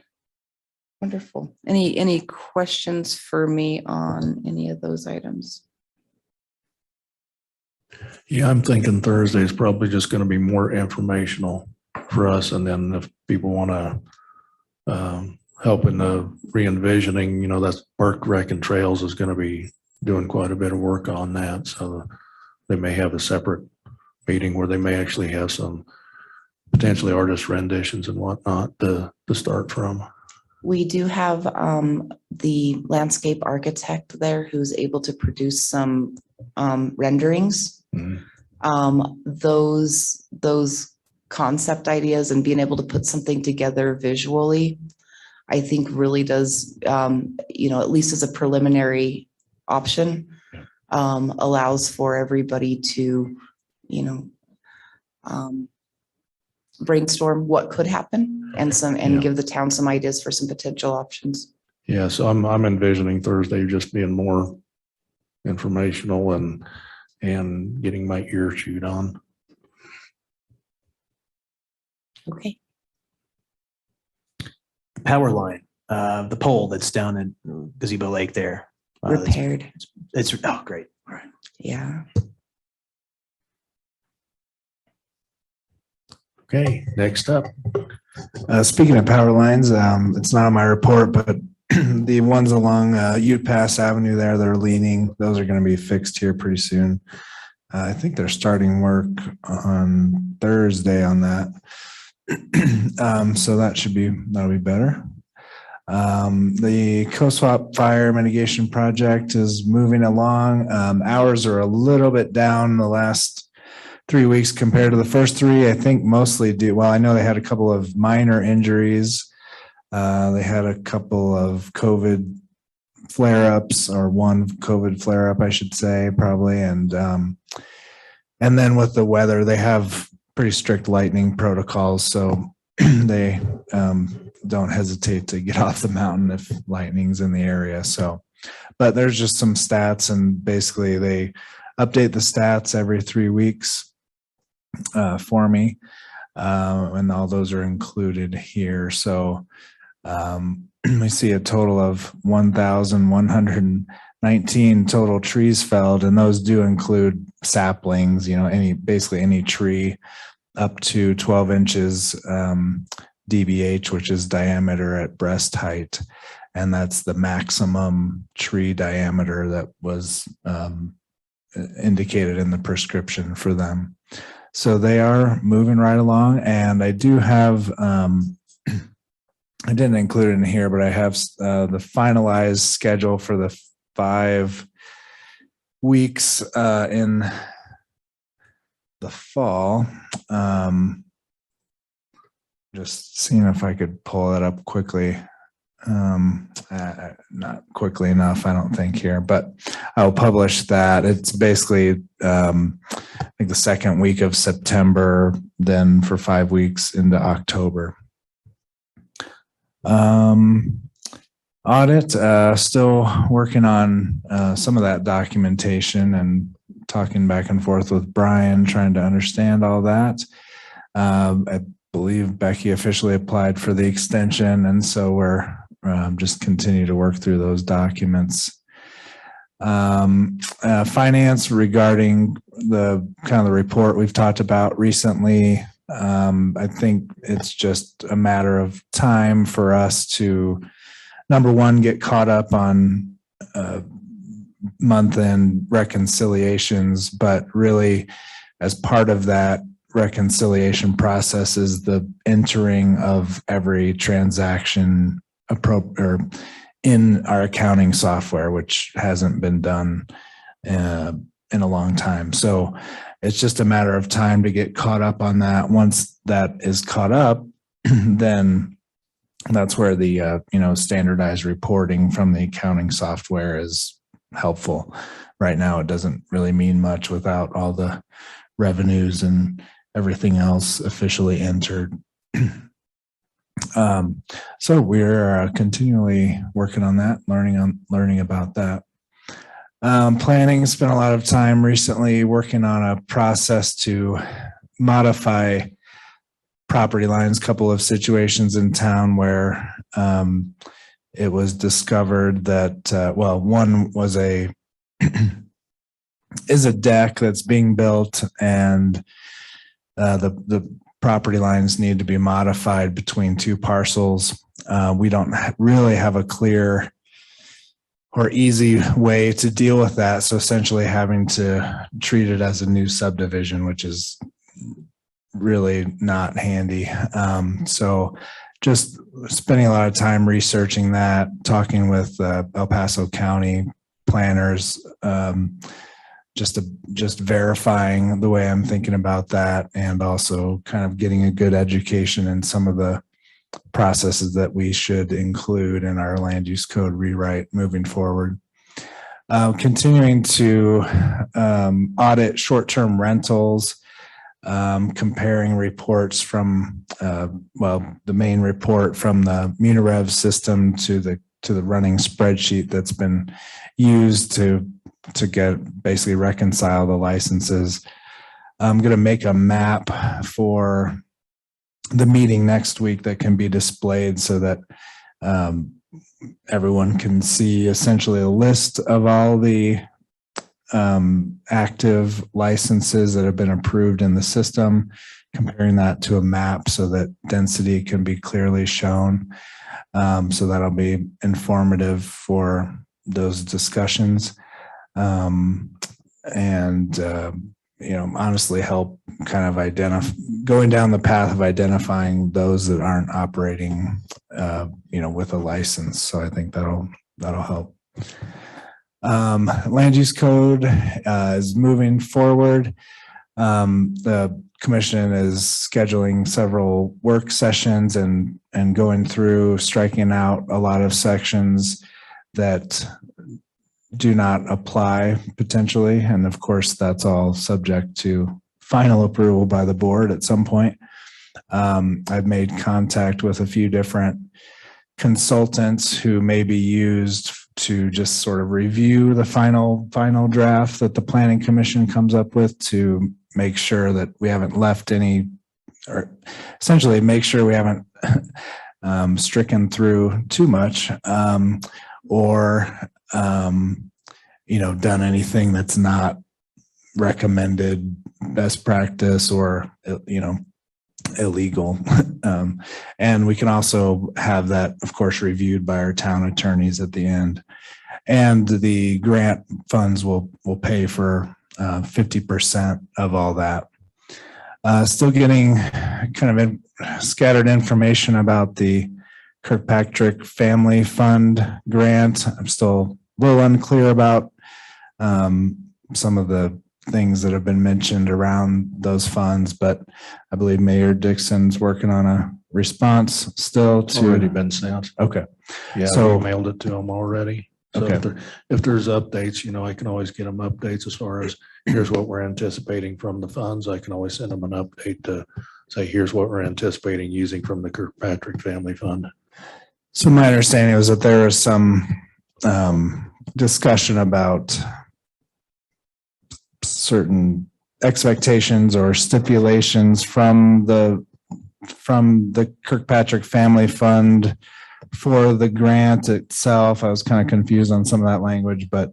Wonderful. Any questions for me on any of those items? Yeah, I'm thinking Thursday is probably just going to be more informational for us. And then if people want to help in the re-envisioning, that's Park Rec and Trails is going to be doing quite a bit of work on that. So they may have a separate meeting where they may actually have some potentially artist renditions and whatnot to start from. We do have the landscape architect there who's able to produce some renderings. Those concept ideas and being able to put something together visually, I think really does, at least as a preliminary option, allows for everybody to, brainstorm what could happen and give the town some ideas for some potential options. Yeah, so I'm envisioning Thursday just being more informational and getting my ear chewed on. Okay. Power line, the pole that's down in Gazebo Lake there. Repaired. It's oh, great. All right. Yeah. Okay, next up. Speaking of power lines, it's not on my report, but the ones along Ute Pass Avenue there, they're leaning. Those are going to be fixed here pretty soon. I think they're starting work on Thursday on that. So that'll be better. The Co-swap fire mitigation project is moving along. Hours are a little bit down the last 3 weeks compared to the first three. I think mostly I know they had a couple of minor injuries. They had a couple of COVID flare-ups, or one COVID flare-up, I should say, probably. And then with the weather, they have pretty strict lightning protocols. So they don't hesitate to get off the mountain if lightning's in the area. So, but there's just some stats, and basically they update the stats every 3 weeks for me. And all those are included here. So we see a total of 1,119 total trees felled, and those do include saplings, basically any tree up to 12 inches DBH, which is diameter at breast height. And that's the maximum tree diameter that was indicated in the prescription for them. So they are moving right along. And I do have, I didn't include it in here, but I have the finalized schedule for the 5 weeks in the fall. Just seeing if I could pull it up quickly. Not quickly enough, I don't think here, but I'll publish that. It's basically, I think the second week of September, then for 5 weeks into October. Audit, still working on some of that documentation and talking back and forth with Brian, trying to understand all that. I believe Becky officially applied for the extension, and so we're just continue to work through those documents. Finance regarding the kind of the report we've talked about recently. I think it's just a matter of time for us to, number one, get caught up on month-end reconciliations, but really as part of that reconciliation process is the entering of every transaction in our accounting software, which hasn't been done in a long time. So it's just a matter of time to get caught up on that. Once that is caught up, then that's where the standardized reporting from the accounting software is helpful. Right now, it doesn't really mean much without all the revenues and everything else officially entered. So we're continually working on that, learning about that. Planning, spent a lot of time recently working on a process to modify property lines. Couple of situations in town where it was discovered that one was is a deck that's being built, and the property lines need to be modified between two parcels. We don't really have a clear or easy way to deal with that. So essentially having to treat it as a new subdivision, which is really not handy. So just spending a lot of time researching that, talking with El Paso County planners, just verifying the way I'm thinking about that, and also kind of getting a good education in some of the processes that we should include in our land use code rewrite moving forward. Continuing to audit short-term rentals, comparing reports from the main report from the Munirev system to the running spreadsheet that's been used to get basically reconcile the licenses. I'm going to make a map for the meeting next week that can be displayed so that everyone can see essentially a list of all the active licenses that have been approved in the system, comparing that to a map so that density can be clearly shown. So that'll be informative for those discussions. Honestly help kind of going down the path of identifying those that aren't operating, with a license. So I think that'll help. Land use code is moving forward. The commission is scheduling several work sessions and going through, striking out a lot of sections that do not apply potentially. And of course, that's all subject to final approval by the board at some point. I've made contact with a few different consultants who may be used to just sort of review the final draft that the planning commission comes up with, to make sure that we haven't left any, or essentially make sure we haven't stricken through too much, or done anything that's not recommended best practice or illegal. And we can also have that, of course, reviewed by our town attorneys at the end. And the grant funds will pay for 50% of all that. Still getting kind of scattered information about the Kirkpatrick Family Fund grant. I'm still a little unclear about some of the things that have been mentioned around those funds, but I believe Mayor Dixon's working on a response still Already to. been sent. Okay. Yeah, So- we mailed it to them already. So Okay. if there's updates, I can always get them updates as far as here's what we're anticipating from the funds. I can always send them an update to say, here's what we're anticipating using from the Kirkpatrick Family Fund. So my understanding was that there was some discussion about certain expectations or stipulations from the Kirkpatrick Family Fund for the grant itself. I was kind of confused on some of that language, but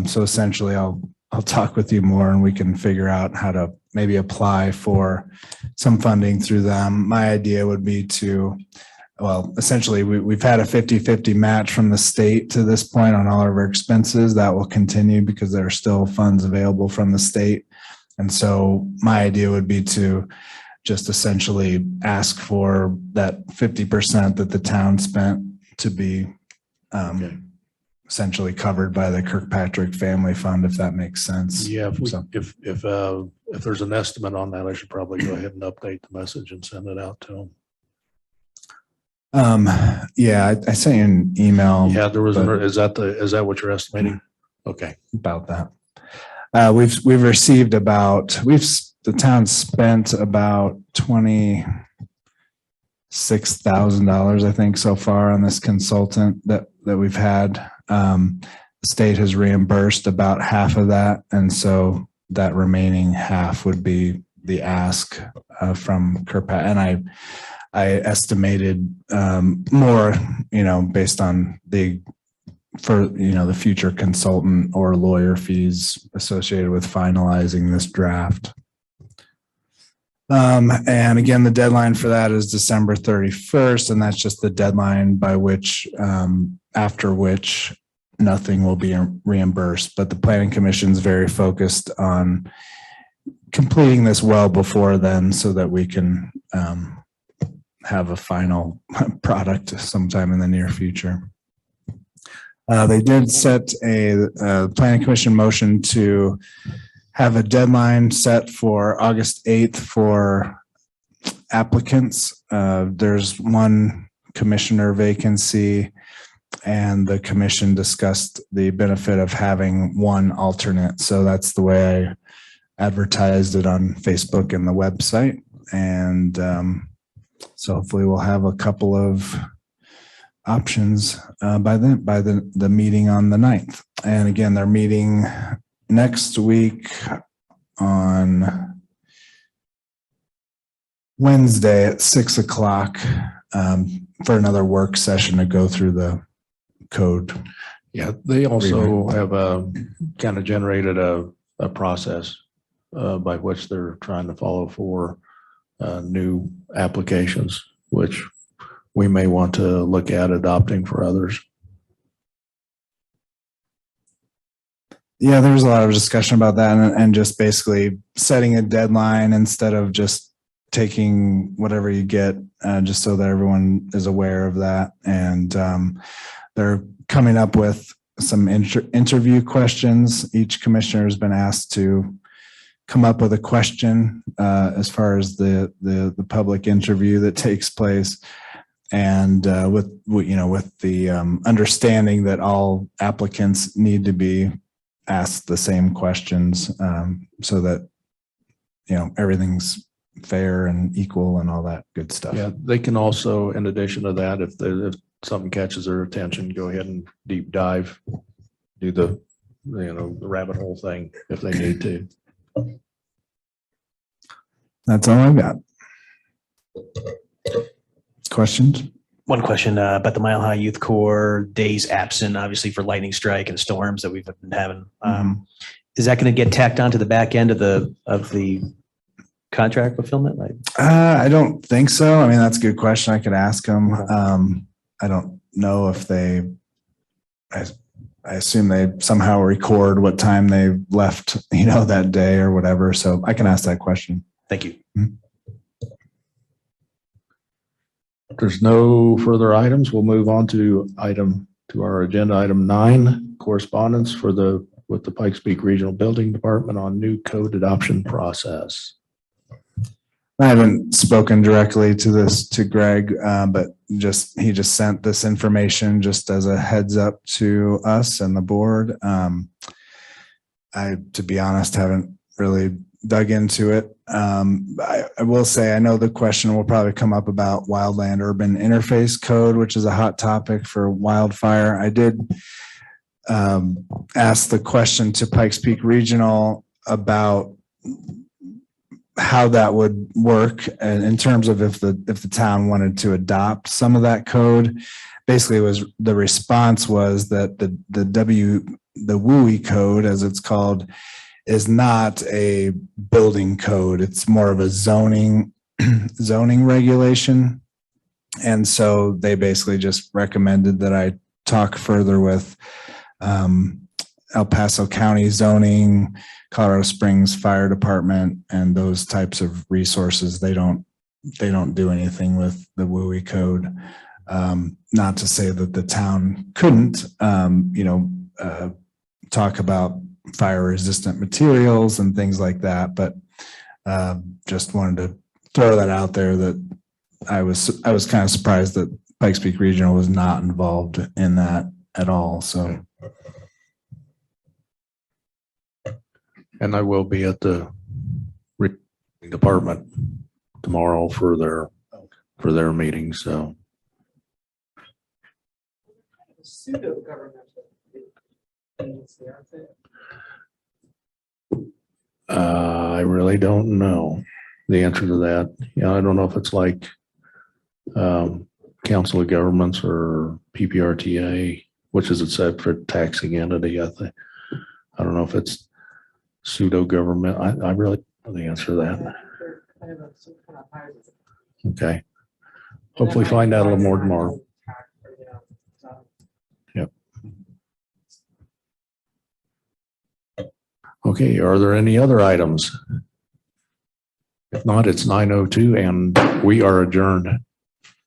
so essentially I'll talk with you more and we can figure out how to maybe apply for some funding through them. My idea would be to, well, essentially we've had a 50-50 match from the state to this point on all of our expenses. That will continue because there are still funds available from the state. And so my idea would be to just essentially ask for that 50% that the town spent to be essentially covered by the Kirkpatrick Family Fund, if that makes sense. Yeah, So- if there's an estimate on that, I should probably go ahead and update the message and send it out to them. Yeah, I sent you an email. Yeah, there was, but- is that what you're estimating? Okay. About that. We've received the town spent about $26,000, I think, so far on this consultant that we've had. The state has reimbursed about half of that. And so that remaining half would be the ask from Kirkpatrick. And I estimated more, based on the future consultant or lawyer fees associated with finalizing this draft. And again, the deadline for that is December 31st, and that's just the deadline by which, after which nothing will be reimbursed. But the Planning Commission is very focused on completing this well before then so that we can have a final product sometime in the near future. They did set a Planning Commission motion to have a deadline set for August 8th for applicants. There's one commissioner vacancy, and the commission discussed the benefit of having one alternate. So that's the way I advertised it on Facebook and the website. And so hopefully we'll have a couple of options by the meeting on the 9th. And again, they're meeting next week on Wednesday at 6:00 for another work session to go through the code. Yeah, they also have kind of generated a process by which they're trying to follow for new applications, which we may want to look at adopting for others. Yeah, there was a lot of discussion about that and just basically setting a deadline instead of just taking whatever you get, just so that everyone is aware of that. And they're coming up with some interview questions. Each commissioner has been asked to come up with a question as far as the public interview that takes place. And with the understanding that all applicants need to be asked the same questions, so that everything's fair and equal and all that good stuff. Yeah, they can also, in addition to that, if something catches their attention, go ahead and deep dive, do the rabbit hole thing if they need to. That's all I've got. Questions? One question about the Mile High Youth Corps days absent, obviously for lightning strike and storms that we've been having. Is that going to get tacked onto the back end of the contract fulfillment? I don't think so. I mean, that's a good question. I could ask them. I don't know if I assume they somehow record what time they left, that day or whatever. So I can ask that question. Thank you. If there's no further items, we'll move on to our agenda, item 9, correspondence for the with the Pikes Peak Regional Building Department on new code adoption process. I haven't spoken directly to Greg, but he just sent this information just as a heads up to us and the board. To be honest, haven't really dug into it. I will say, I know the question will probably come up about wildland urban interface code, which is a hot topic for wildfire. I did ask the question to Pikes Peak Regional about how that would work and in terms of if the town wanted to adopt some of that code. Basically, the response was that the WUI code, as it's called, is not a building code. It's more of a zoning regulation. And so they basically just recommended that I talk further with El Paso County zoning, Colorado Springs Fire Department, and those types of resources. They don't do anything with the WUI code. Not to say that the town couldn't, talk about fire resistant materials and things like that, but just wanted to throw that out there that I was kind of surprised that Pikes Peak Regional was not involved in that at all. So. And I will be at the department tomorrow for their meeting, so. Pseudo governmental. I really don't know the answer to that. I don't know if it's like Council of Governments or PPRTA, which is a separate taxing entity. I don't know if it's pseudo government. I really don't know the answer to that. Okay. Hopefully find out a little more tomorrow. Yep. Okay, are there any other items? If not, it's 9:02 and we are adjourned.